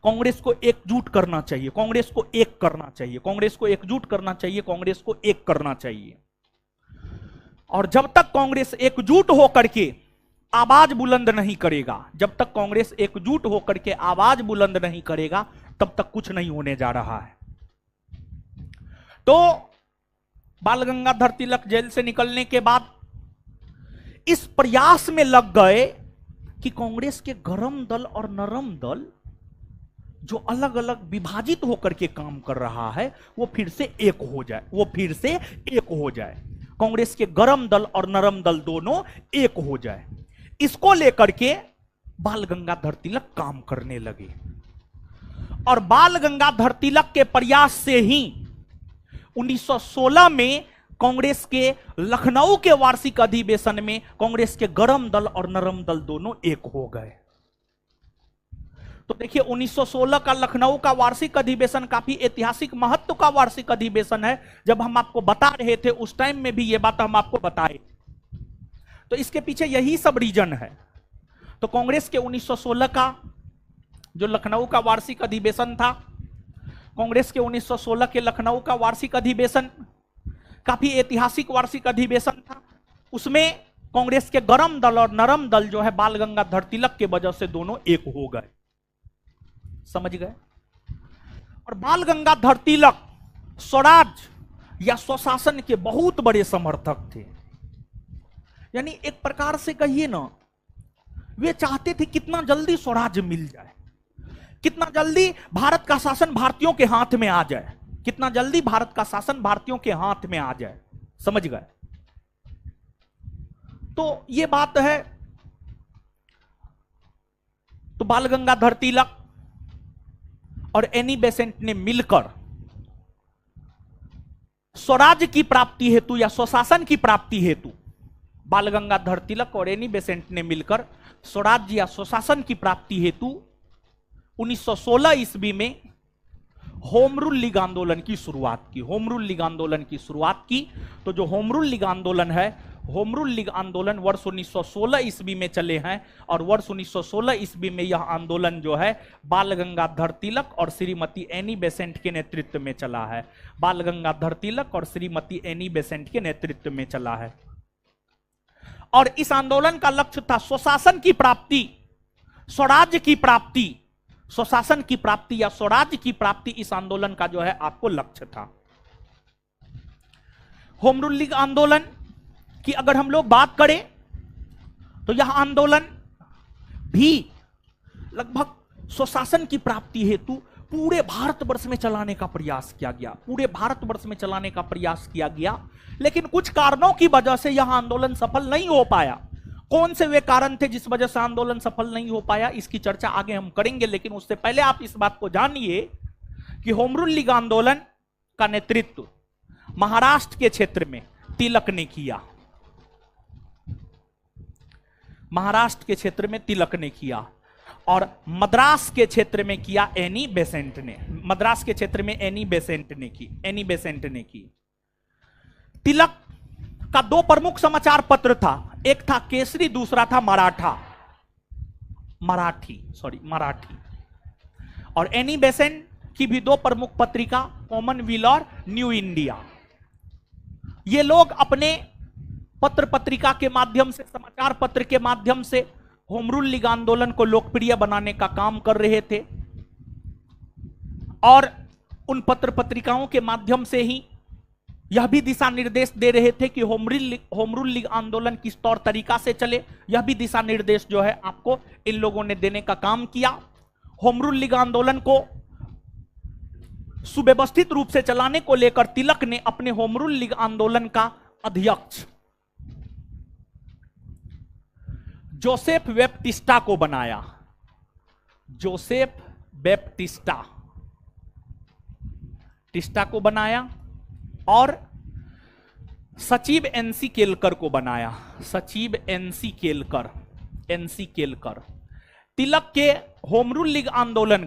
कांग्रेस को एकजुट करना चाहिए, कांग्रेस को एक करना चाहिए, कांग्रेस को एकजुट करना चाहिए, कांग्रेस को एक करना चाहिए। और जब तक कांग्रेस एकजुट होकर के आवाज बुलंद नहीं करेगा, जब तक कांग्रेस एकजुट होकर के आवाज बुलंद नहीं करेगा, तब तक कुछ नहीं होने जा रहा है। तो बाल गंगाधर तिलक जेल से निकलने के बाद इस प्रयास में लग गए कि कांग्रेस के गरम दल और नरम दल जो अलग अलग विभाजित होकर के काम कर रहा है वो फिर से एक हो जाए, वो फिर से एक हो जाए। कांग्रेस के गरम दल और नरम दल दोनों एक हो जाए, इसको लेकर के बाल गंगाधर तिलक काम करने लगे। और बाल गंगाधर तिलक के प्रयास से ही 1916 में कांग्रेस के लखनऊ के वार्षिक अधिवेशन में कांग्रेस के गरम दल और नरम दल दोनों एक हो गए। तो देखिए 1916 का लखनऊ का वार्षिक अधिवेशन काफी ऐतिहासिक महत्व का वार्षिक अधिवेशन है। जब हम आपको बता रहे थे उस टाइम में भी ये बात हम आपको बताए, तो इसके पीछे यही सब रीजन है। तो कांग्रेस के 1916 का जो लखनऊ का वार्षिक अधिवेशन था, कांग्रेस के 1916 के लखनऊ का वार्षिक अधिवेशन काफी ऐतिहासिक वार्षिक अधिवेशन था। उसमें कांग्रेस के गरम दल और नरम दल जो है बाल गंगाधर तिलक के वजह से दोनों एक हो गए, समझ गए। और बाल गंगाधर तिलक स्वराज या स्वशासन के बहुत बड़े समर्थक थे। यानी एक प्रकार से कहिए ना, वे चाहते थे कितना जल्दी स्वराज मिल जाए, कितना जल्दी भारत का शासन भारतीयों के हाथ में आ जाए, कितना जल्दी भारत का शासन भारतीयों के हाथ में आ जाए, समझ गए। तो ये बात है। तो बाल गंगाधर तिलक और एनी बेसेंट ने मिलकर स्वराज की प्राप्ति हेतु या स्वशासन की प्राप्ति हेतु, बाल गंगाधर तिलक और एनी बेसेंट ने मिलकर स्वराज या स्वशासन की प्राप्ति हेतु 1916 ईस्वी में होम रूल लीग आंदोलन की शुरुआत की। होम रूल लीग आंदोलन की शुरुआत की। तो जो होम रूल लीग आंदोलन है, होम रूल लीग आंदोलन वर्ष 1916 ईस्वी में चले हैं। और वर्ष 1916 ईस्वी में यह आंदोलन जो है बाल गंगाधर तिलक और श्रीमती एनी बेसेंट के नेतृत्व में चला है। बाल गंगाधर तिलक और श्रीमती एनी बेसेंट के नेतृत्व में चला है। और इस आंदोलन का लक्ष्य था स्वशासन की प्राप्ति, स्वराज्य की प्राप्ति, स्वशासन की प्राप्ति या स्वराज्य की प्राप्ति। इस आंदोलन का जो है आपको लक्ष्य था। होम रूल लीग आंदोलन की अगर हम लोग बात करें तो यह आंदोलन भी लगभग स्वशासन की प्राप्ति हेतु पूरे भारतवर्ष में चलाने का प्रयास किया गया, पूरे भारतवर्ष में चलाने का प्रयास किया गया। लेकिन कुछ कारणों की वजह से यह आंदोलन सफल नहीं हो पाया। कौन से वे कारण थे जिस वजह से आंदोलन सफल नहीं हो पाया, इसकी चर्चा आगे हम करेंगे। लेकिन उससे पहले आप इस बात को जानिए कि होम रूल लीग आंदोलन का नेतृत्व महाराष्ट्र के क्षेत्र में तिलक ने किया। महाराष्ट्र के क्षेत्र में तिलक ने किया और मद्रास के क्षेत्र में किया एनी बेसेंट ने। मद्रास के क्षेत्र में एनी बेसेंट ने की। तिलक का दो प्रमुख समाचार पत्र था, एक था केसरी, दूसरा था मराठी। और एनी बेसेंट की भी दो प्रमुख पत्रिका, कॉमनवेल्थ और न्यू इंडिया। ये लोग अपने पत्र पत्रिका के माध्यम से, समाचार पत्र के माध्यम से होम रूल लीग आंदोलन को लोकप्रिय बनाने का काम कर रहे थे और उन पत्र पत्रिकाओं के माध्यम से ही यह भी दिशा निर्देश दे रहे थे कि होम रूल लीग आंदोलन किस तौर तरीका से चले। यह भी दिशा निर्देश जो है आपको इन लोगों ने देने का काम किया। होम रूल लीग आंदोलन को सुव्यवस्थित रूप से चलाने को लेकर तिलक ने अपने होम रूल लीग आंदोलन का अध्यक्ष जोसेफ बैप्टिस्टा को बनाया। जोसेफ बैप्टिस्टा को बनाया और सचिव एनसी केलकर को बनाया। सचिव एनसी केलकर तिलक के होम रूल लीग आंदोलन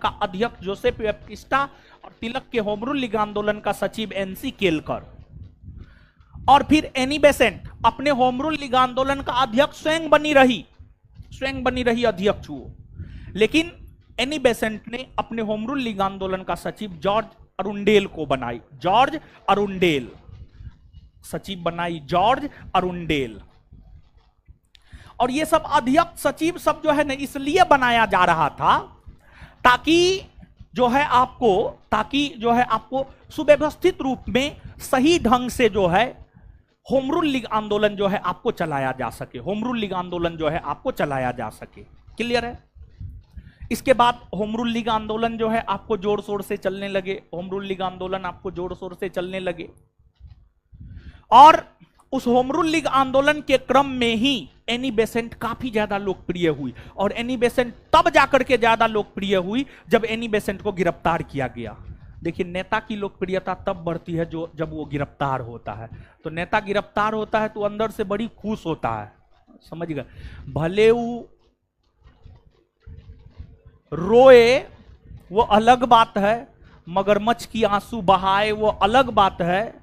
का अध्यक्ष जोसेफ बैप्टिस्टा और तिलक के होम रूल लीग आंदोलन का सचिव एनसी केलकर। और फिर एनी बेसेंट अपने होम रूल लीग आंदोलन का अध्यक्ष स्वयं बनी रही अध्यक्ष वो। लेकिन एनी बेसेंट ने अपने होम रूल लीग आंदोलन का सचिव जॉर्ज अरुंडेल को बनाई। सचिव बनाई जॉर्ज अरुंडेल। और ये सब अध्यक्ष सचिव सब जो है ना इसलिए बनाया जा रहा था ताकि जो है आपको सुव्यवस्थित रूप में सही ढंग से जो है होम रूल लीग आंदोलन जो है आपको चलाया जा सके। क्लियर है? इसके बाद होम रूल लीग आंदोलन जो है आपको जोर शोर से चलने लगे। और उस होम रूल लीग आंदोलन के क्रम में ही एनी बेसेंट काफी ज्यादा लोकप्रिय हुई। और एनी बेसेंट तब जाकर के ज्यादा लोकप्रिय हुई जब एनी बेसेंट को गिरफ्तार किया गया। देखिए, नेता की लोकप्रियता तब बढ़ती है जब वो गिरफ्तार होता है। तो नेता गिरफ्तार होता है तो अंदर से बड़ी खुश होता है, समझ गए। भले वो रोए वो अलग बात है, मगरमच्छ की आंसू बहाए वो अलग बात है,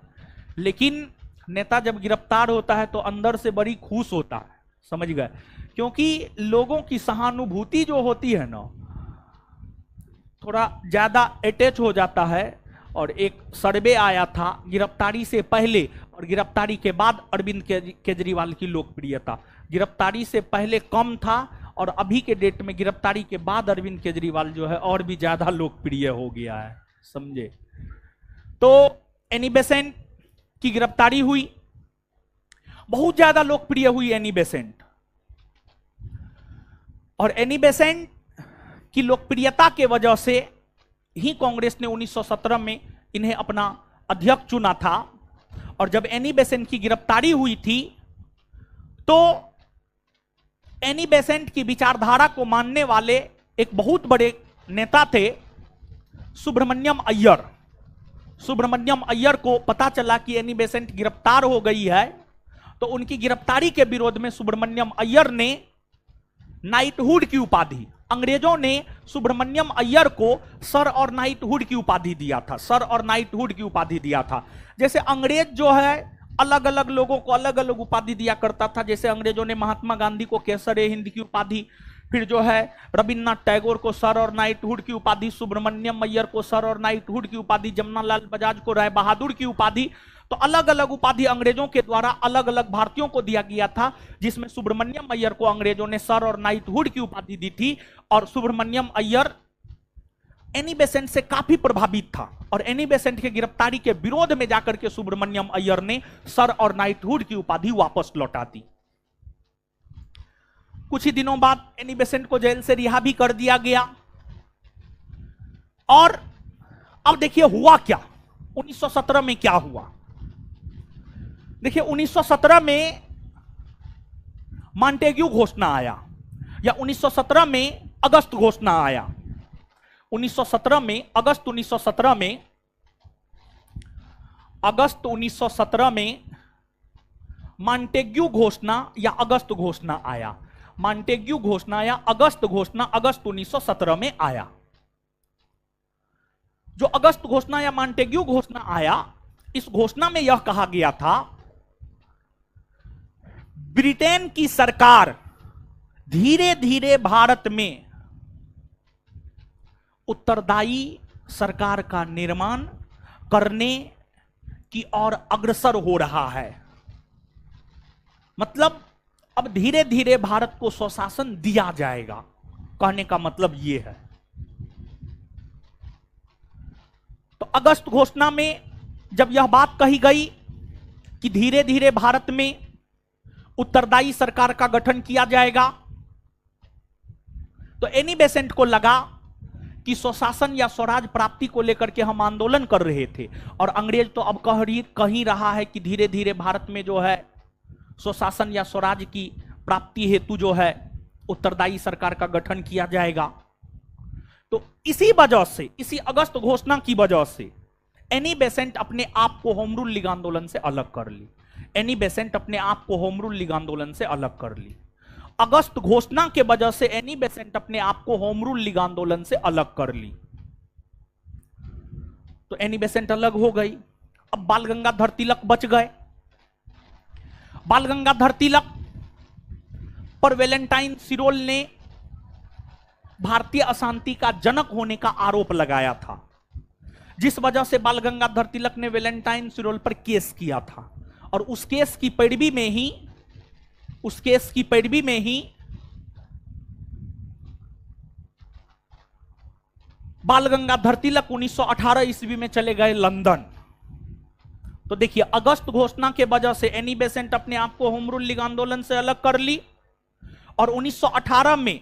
लेकिन नेता जब गिरफ्तार होता है तो अंदर से बड़ी खुश होता है, समझ गए। क्योंकि लोगों की सहानुभूति जो होती है ना थोड़ा ज्यादा अटैच हो जाता है। और एक सर्वे आया था गिरफ्तारी से पहले और गिरफ्तारी के बाद अरविंद केजरीवाल की लोकप्रियता। गिरफ्तारी से पहले कम था और अभी के डेट में गिरफ्तारी के बाद अरविंद केजरीवाल जो है और भी ज्यादा लोकप्रिय हो गया है, समझे। तो एनी बेसेंट की गिरफ्तारी हुई, बहुत ज्यादा लोकप्रिय हुई एनी बेसेंट। और एनी बेसेंट की लोकप्रियता के वजह से ही कांग्रेस ने 1917 में इन्हें अपना अध्यक्ष चुना था। और जब एनी बेसेंट की गिरफ्तारी हुई थी तो एनी बेसेंट की विचारधारा को मानने वाले एक बहुत बड़े नेता थे सुब्रमण्यम अय्यर को पता चला कि एनी बेसेंट गिरफ्तार हो गई है। तो उनकी गिरफ्तारी के विरोध में सुब्रमण्यम अय्यर ने नाइटहुड की उपाधि, अंग्रेजों ने सुब्रमण्यम अय्यर को सर और नाइटहुड की उपाधि दिया था। जैसे अंग्रेज जो है अलग अलग लोगों को अलग अलग उपाधि दिया करता था। जैसे अंग्रेजों ने महात्मा गांधी को केसर ए हिंद की उपाधि, फिर जो है रविन्द्रनाथ टैगोर को सर और नाइटहुड की उपाधि, सुब्रमण्यम अय्यर को सर और नाइटहुड की उपाधि, जमनालाल बजाज को राय बहादुर की उपाधि। तो अलग अलग उपाधि अंग्रेजों के द्वारा अलग अलग भारतीयों को दिया गया था, जिसमें सुब्रमण्यम अय्यर को अंग्रेजों ने सर और नाइटहुड की उपाधि दी थी। और सुब्रमण्यम अय्यर एनी बेसेंट से काफी प्रभावित था और एनी बेसेंट के गिरफ्तारी के विरोध में जाकर के सुब्रमण्यम अय्यर ने सर और नाइटहुड की उपाधि वापस लौटा दी। कुछ ही दिनों बाद एनी बेसेंट को जेल से रिहा भी कर दिया गया। और अब देखिए हुआ क्या, 1917 में क्या हुआ। देखिए 1917 में मॉन्टेग्यू घोषणा आया, या 1917 में अगस्त घोषणा आया। 1917 में अगस्त 1917 में मॉन्टेग्यू घोषणा या अगस्त घोषणा आया। मॉन्टेग्यू घोषणा या अगस्त घोषणा अगस्त 1917 में आया। जो अगस्त घोषणा या मॉन्टेग्यू घोषणा आया, इस घोषणा में यह कहा गया था, ब्रिटेन की सरकार धीरे धीरे भारत में उत्तरदायी सरकार का निर्माण करने की ओर अग्रसर हो रहा है। मतलब अब धीरे धीरे भारत को स्वशासन दिया जाएगा, कहने का मतलब यह है। तो अगस्त घोषणा में जब यह बात कही गई कि धीरे धीरे भारत में उत्तरदायी सरकार का गठन किया जाएगा, तो एनी बेसेंट को लगा कि स्वशासन या स्वराज प्राप्ति को लेकर के हम आंदोलन कर रहे थे, और अंग्रेज तो अब कह ही रहा है कि धीरे धीरे भारत में जो है स्वशासन या स्वराज की प्राप्ति हेतु जो है उत्तरदायी सरकार का गठन किया जाएगा। तो इसी वजह से, इसी अगस्त घोषणा की वजह से एनी बेसेंट अपने आप को होम रूल लीग आंदोलन से अलग कर ली। एनी बेसेंट अपने आप को होम रूल लीग आंदोलन से अलग कर ली। अगस्त घोषणा के वजह से एनी बेसेंट अपने आप को होम रूल लीग आंदोलन से अलग कर ली। तो एनी बेसेंट अलग हो गई। अब बाल गंगाधर तिलक बच गए। बाल गंगाधर तिलक पर वैलेंटाइन सिरोल ने भारतीय अशांति का जनक होने का आरोप लगाया था, जिस वजह से बाल गंगाधर तिलक ने वैलेंटाइन सिरोल पर केस किया था। और उस केस की पैरवी में ही बाल गंगाधर तिलक 1918 ईस्वी में चले गए लंदन। तो देखिए, अगस्त घोषणा के वजह से एनी बेसेंट अपने आप को होम रूल लीग आंदोलन से अलग कर ली, और 1918 में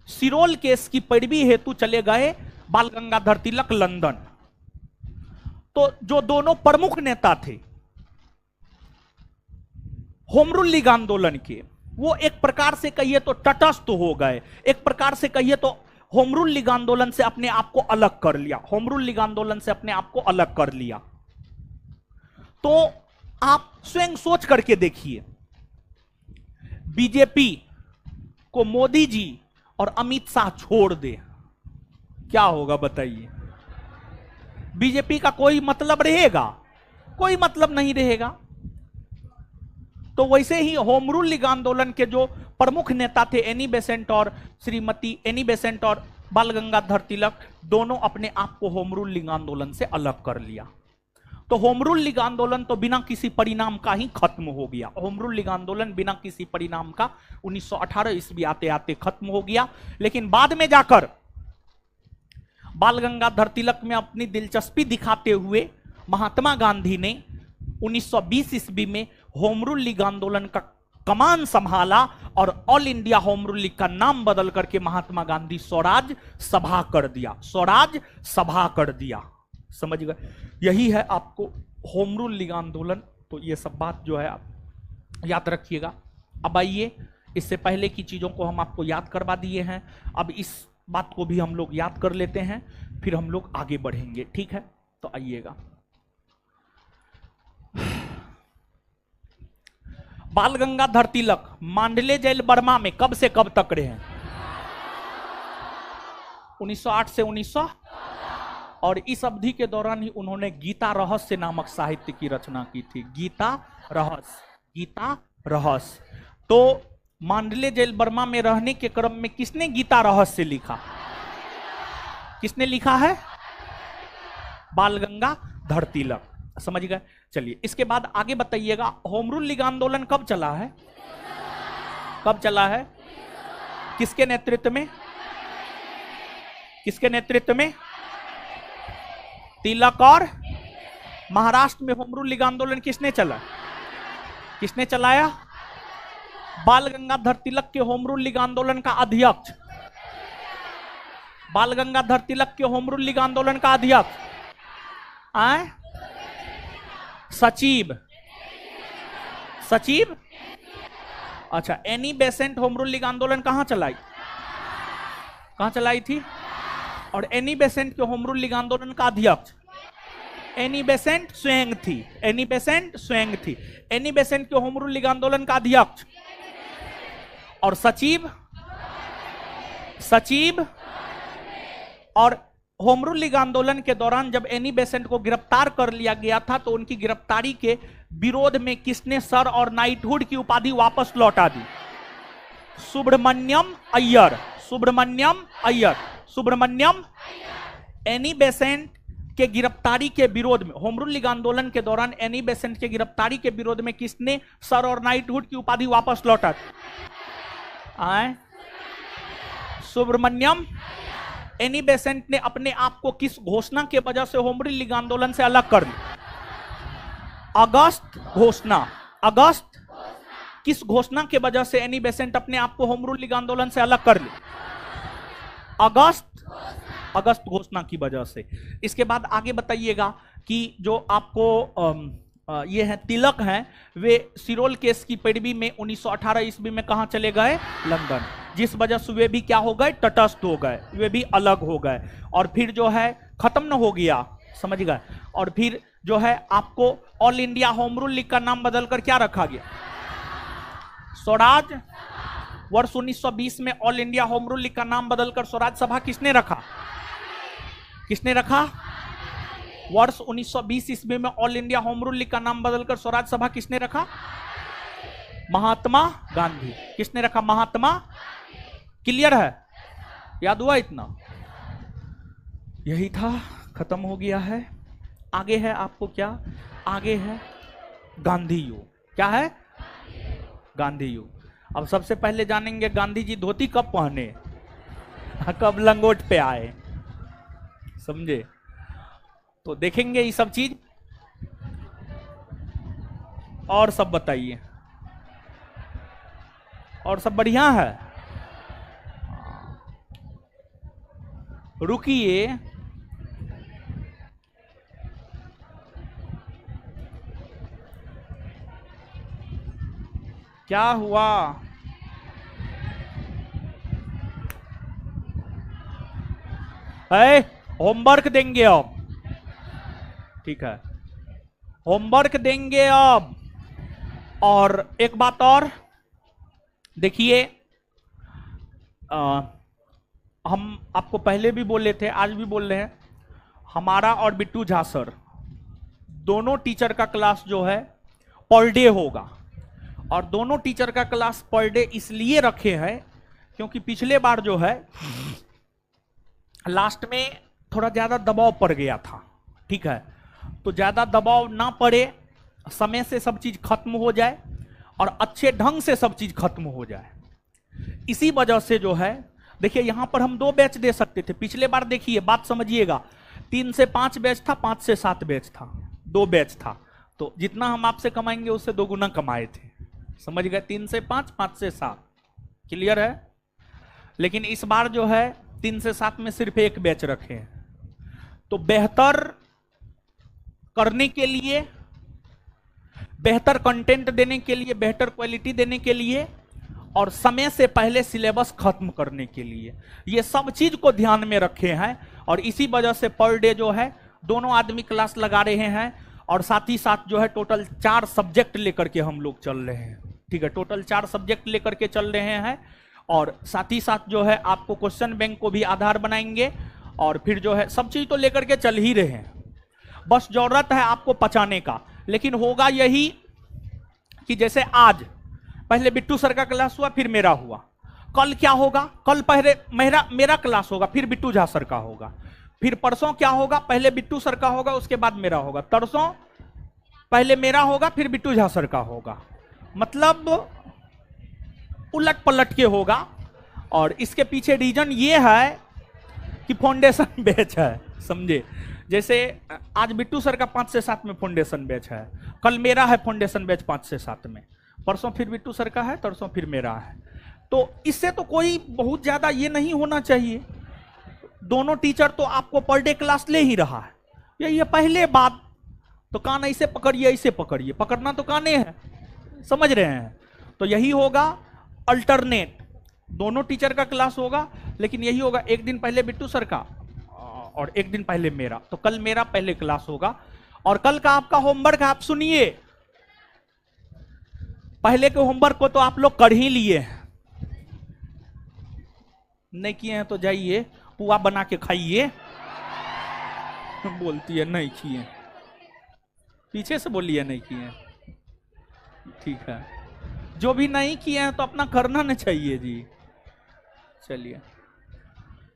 सिरोल केस की पैरवी हेतु चले गए बाल गंगाधर तिलक लंदन। तो जो दोनों प्रमुख नेता थे होम रूल लीग आंदोलन के, वो एक प्रकार से कहिए तो तटस्थ हो गए, एक प्रकार से कहिए तो होम रूल लीग आंदोलन से अपने आप को अलग कर लिया। होम रूल लीग आंदोलन से अपने आप को अलग कर लिया। तो आप स्वयं सोच करके देखिए, बीजेपी को मोदी जी और अमित शाह छोड़ दे, क्या होगा बताइए? बीजेपी का कोई मतलब रहेगा? कोई मतलब नहीं रहेगा। तो वैसे ही होम रूल लीग आंदोलन के जो प्रमुख नेता थे एनी बेसेंट और श्रीमती एनी बेसेंट और बाल गंगाधर तिलक, दोनों अपने आप को होम रूल लीग आंदोलन से अलग कर लिया। तो होम रूल लीग आंदोलन तो बिना किसी परिणाम का ही खत्म हो गया। होम रूल लीग आंदोलन बिना किसी परिणाम का 1918 ईस्वी आते आते खत्म हो गया। लेकिन बाद में जाकर बाल गंगाधर तिलक में अपनी दिलचस्पी दिखाते हुए महात्मा गांधी ने 1920 ईस्वी में होम रूल लीग आंदोलन का कमान संभाला और all India home rule league का नाम बदल करके महात्मा गांधी स्वराज सभा कर दिया। स्वराज सभा कर दिया, समझ गए? यही है आपको होम रूल लीग आंदोलन। तो ये सब बात जो है आप याद रखिएगा। अब आइए, इससे पहले की चीजों को हम आपको याद करवा दिए हैं, अब इस बात को भी हम लोग याद कर लेते हैं, फिर हम लोग आगे बढ़ेंगे, ठीक है? तो आइएगा। बाल गंगाधर तिलक मांडले जेल बर्मा में कब से कब तक रहे? 1908 से 1900, और इस अवधि के दौरान ही उन्होंने गीता रहस्य नामक साहित्य की रचना की थी। गीता रहस्य। तो मांडले जेल बर्मा में रहने के क्रम में किसने गीता रहस्य लिखा? किसने लिखा है? बाल गंगाधर तिलक, समझ गए? चलिए, इसके बाद आगे बताइएगा, होम रूल लीग आंदोलन कब चला है? कब चला है? किसके नेतृत्व में? किसके नेतृत्व में? तिलक। और महाराष्ट्र में होम रूल लीग आंदोलन किसने चला? किसने चलाया? बाल गंगाधर तिलक के होम रूल लीग आंदोलन का अध्यक्ष, बाल गंगाधर तिलक के होम रूल लीग आंदोलन का अध्यक्ष आए सचिव। अच्छा, Annie Besant home rule league आंदोलन कहां चलाई? कहां चलाई थी? और एनी बेसेंट के होम रूल लीग आंदोलन का अध्यक्ष एनी बेसेंट स्वयं थी। एनी बेसेंट के होम रूल लीग आंदोलन का अध्यक्ष और सचिव और होम रूल लीग आंदोलन के दौरान जब एनी बेसेंट को गिरफ्तार कर लिया गया था तो उनकी गिरफ्तारी के विरोध में किसने सर और नाइटहुड की उपाधि वापस लौटा दी? सुब्रमण्यम अय्यर। सुब्रमण्यम अय्यर। सुब्रमण्यम। एनी बेसेंट के गिरफ्तारी के विरोध में, होम रूल लीग आंदोलन के दौरान एनी बेसेंट के गिरफ्तारी के विरोध में किसने सर और नाइटहुड की उपाधि वापस लौटा दी? सुब्रमण्यम। एनी बेसेंट ने अपने आप को किस घोषणा के वजह से होम रूल लीग आंदोलन से अलग कर लिया? अगस्त घोषणा। अगस्त। किस घोषणा के वजह से एनी बेसेंट अपने आप को होम रूल लीग आंदोलन से अलग कर लिया? अगस्त। अगस्त घोषणा की वजह से। इसके बाद आगे बताइएगा कि जो आपको ये है तिलक हैं, वे सिरोल केस की पैरवी में 1918 ईस्वी में कहां चले गए? लंदन। जिस वजह से वे भी क्या हो गए? तटस्थ हो गए, वे भी अलग हो गए। और फिर जो है खत्म न हो गया, समझ गए। और फिर जो है आपको all India home rule league का नाम बदलकर क्या रखा गया? स्वराज। वर्ष 1920 में all India home rule league का नाम बदलकर स्वराज सभा किसने रखा? किसने रखा? वर्ष 1920 ईस्वी में all India home rule league का नाम बदलकर स्वराज सभा किसने रखा? महात्मा गांधी। किसने रखा? महात्मा। क्लियर है? याद हुआ इतना? यही था, खत्म हो गया है। आगे है आपको क्या? आगे है गांधी युग। क्या है? गांधी युग। अब सबसे पहले जानेंगे गांधी जी धोती कब पहने, कब लंगोट पे आए, समझे? तो देखेंगे ये सब चीज। और सब बताइए, और सब बढ़िया है? रुकिए, क्या हुआ? होमवर्क देंगे अब, ठीक है, होमवर्क देंगे अब। और एक बात और देखिए, हम आपको पहले भी बोले थे, आज भी बोल रहे हैं, हमारा और बिट्टू झा सर दोनों टीचर का क्लास जो है पर डे होगा। और दोनों टीचर का क्लास पर डे इसलिए रखे हैं क्योंकि पिछले बार जो है लास्ट में थोड़ा ज्यादा दबाव पड़ गया था, ठीक है? तो ज्यादा दबाव ना पड़े, समय से सब चीज खत्म हो जाए और अच्छे ढंग से सब चीज खत्म हो जाए। इसी वजह से जो है, देखिए यहां पर हम 2 बैच दे सकते थे। पिछले बार देखिए, बात समझिएगा, 3 से 5 बैच था, 5 से 7 बैच था, 2 बैच था। तो जितना हम आपसे कमाएंगे उससे 2 गुना कमाए थे, समझ गए? 3 से 5, 5 से 7। क्लियर है? लेकिन इस बार जो है 3 से 7 में सिर्फ 1 बैच रखे हैं। तो बेहतर करने के लिए, बेहतर कंटेंट देने के लिए, बेहतर क्वालिटी देने के लिए और समय से पहले सिलेबस खत्म करने के लिए, ये सब चीज को ध्यान में रखे हैं। और इसी वजह से पर डे जो है दोनों आदमी क्लास लगा रहे हैं। और साथ ही साथ जो है टोटल 4 सब्जेक्ट लेकर के हम लोग चल रहे हैं, ठीक है? टोटल 4 सब्जेक्ट लेकर के चल रहे हैं। और साथ ही साथ जो है आपको क्वेश्चन बैंक को भी आधार बनाएंगे। और फिर जो है सब चीज तो लेकर के चल ही रहे हैं, बस जरूरत है आपको पचाने का। लेकिन होगा यही कि जैसे आज पहले बिट्टू सर का क्लास हुआ, फिर मेरा हुआ। कल क्या होगा? कल पहले मेरा क्लास होगा, फिर बिट्टू झा सर का होगा। फिर परसों क्या होगा? पहले बिट्टू सर का होगा, उसके बाद मेरा होगा। तरसों पहले मेरा होगा, फिर बिट्टू झा सर का होगा। मतलब उलट पलट के होगा। और इसके पीछे रीजन ये है कि फाउंडेशन बैच है, समझे? जैसे आज बिट्टू सर का 5 से 7 में फाउंडेशन बैच है, कल मेरा है फाउंडेशन बैच 5 से 7 में, परसों फिर बिट्टू सर का है, तरसों फिर मेरा है। तो इससे तो कोई बहुत ज्यादा ये नहीं होना चाहिए। दोनों टीचर तो आपको पर डे क्लास ले ही रहा है। ये पहले बात तो कान ऐसे पकड़िए, ऐसे पकड़िए, पकड़ना तो काने है, समझ रहे हैं? तो यही होगा अल्टरनेट, दोनों टीचर का क्लास होगा। लेकिन यही होगा, एक दिन पहले बिट्टू सर का और एक दिन पहले मेरा। तो कल मेरा पहले क्लास होगा। और कल का आपका होमवर्क आप सुनिए, पहले के होमवर्क को तो आप लोग कर ही लिए हैं, नहीं किए हैं तो जाइए पुआ बना के खाइए, बोलती है नहीं किए, पीछे से बोलिए नहीं किए। ठीक है, जो भी नहीं किए हैं तो अपना करना नहीं चाहिए जी। चलिए,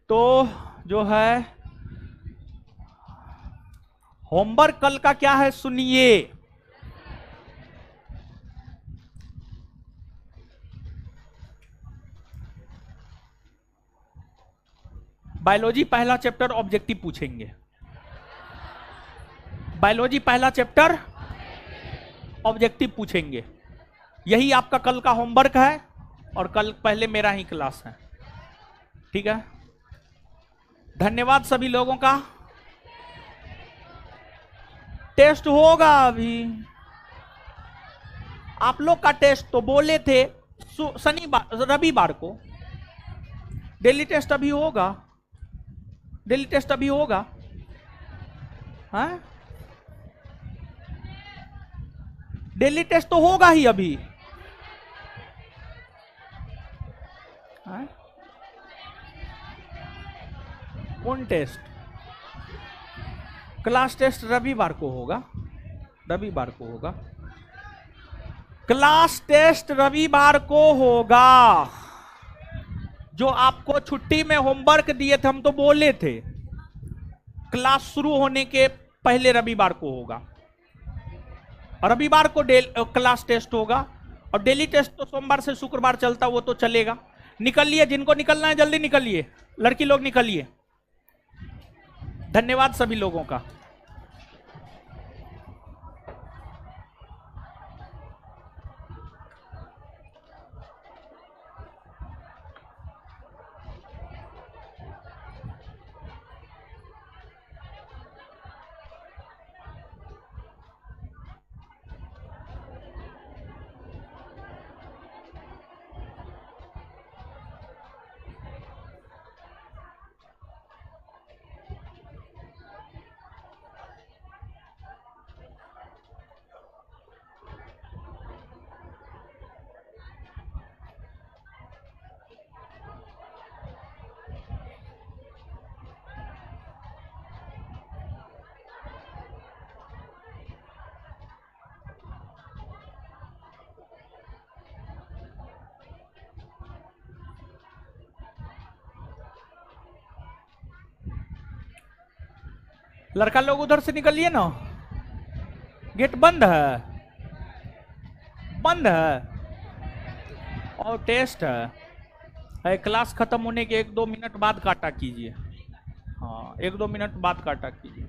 तो जो है होमवर्क कल का क्या है सुनिए। बायोलॉजी पहला चैप्टर ऑब्जेक्टिव पूछेंगे। बायोलॉजी पहला चैप्टर ऑब्जेक्टिव पूछेंगे, यही आपका कल का होमवर्क है। और कल पहले मेरा ही क्लास है, ठीक है। धन्यवाद सभी लोगों का। टेस्ट होगा अभी, आप लोग का टेस्ट तो बोले थे शनिवार रविवार को। डेली टेस्ट अभी होगा, डेली टेस्ट अभी होगा, हाँ डेली टेस्ट तो होगा ही अभी, हाँ? कौन टेस्ट? क्लास टेस्ट रविवार को होगा, रविवार को होगा क्लास टेस्ट, रविवार को होगा। जो आपको छुट्टी में होमवर्क दिए थे, हम तो बोले थे क्लास शुरू होने के पहले रविवार को होगा। रविवार को क्लास टेस्ट होगा, और डेली टेस्ट तो सोमवार से शुक्रवार चलता, वो तो चलेगा। निकलिए, जिनको निकलना है जल्दी निकलिए, लड़की लोग निकलिए। धन्यवाद सभी लोगों का। लड़का लोग उधर से निकलिए ना, गेट बंद है, बंद है, और टेस्ट है। क्लास खत्म होने के 1-2 मिनट बाद काटा कीजिए, हाँ 1-2 मिनट बाद काटा कीजिए।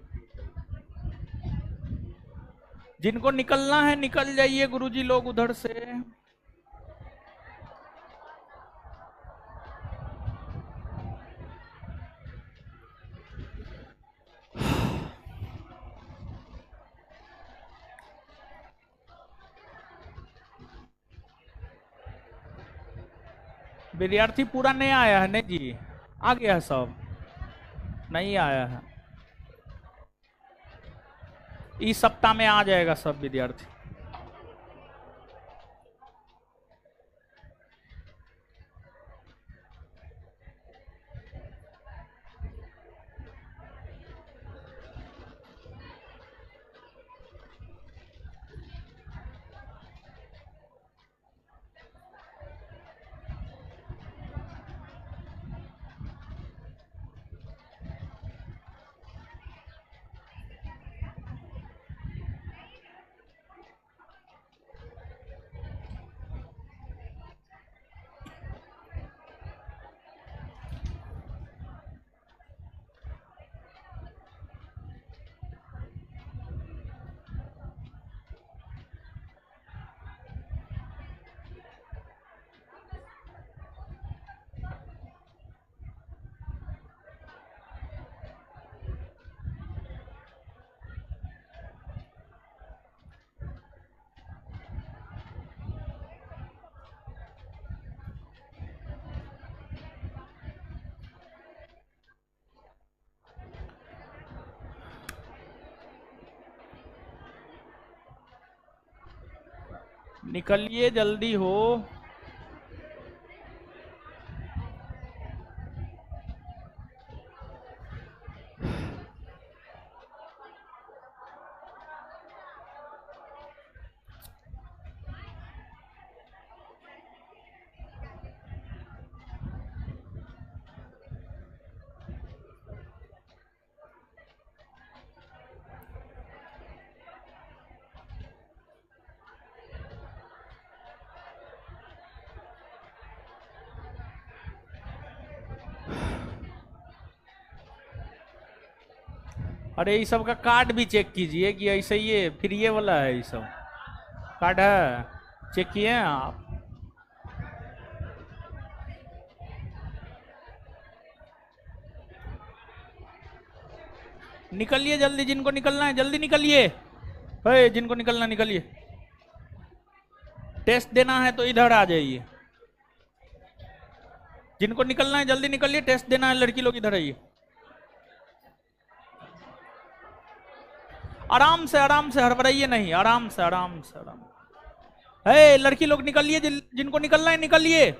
जिनको निकलना है निकल जाइए गुरुजी लोग उधर से। विद्यार्थी पूरा नहीं आया है, नहीं जी, आ गया है सब, नहीं आया है। इस सप्ताह में आ जाएगा सब विद्यार्थी। निकलिए जल्दी हो। अरे ये सब का कार्ड भी चेक कीजिए कि ऐसे ही है, फिर ये वाला है, ये सब कार्ड है, चेक किए हैं आप? निकलिए जल्दी, जिनको निकलना है जल्दी निकलिए। जिनको निकलना निकलिए, टेस्ट देना है तो इधर आ जाइए। जिनको निकलना है जल्दी निकलिए, टेस्ट देना है, लड़की लोग इधर आइए। आराम से हड़बड़ाइए नहीं, आराम से आराम से आराम। लड़की लोग निकलिए, जिनको निकलना है निकलिए।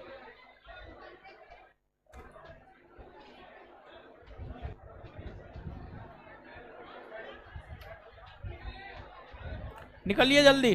निकलिए जल्दी।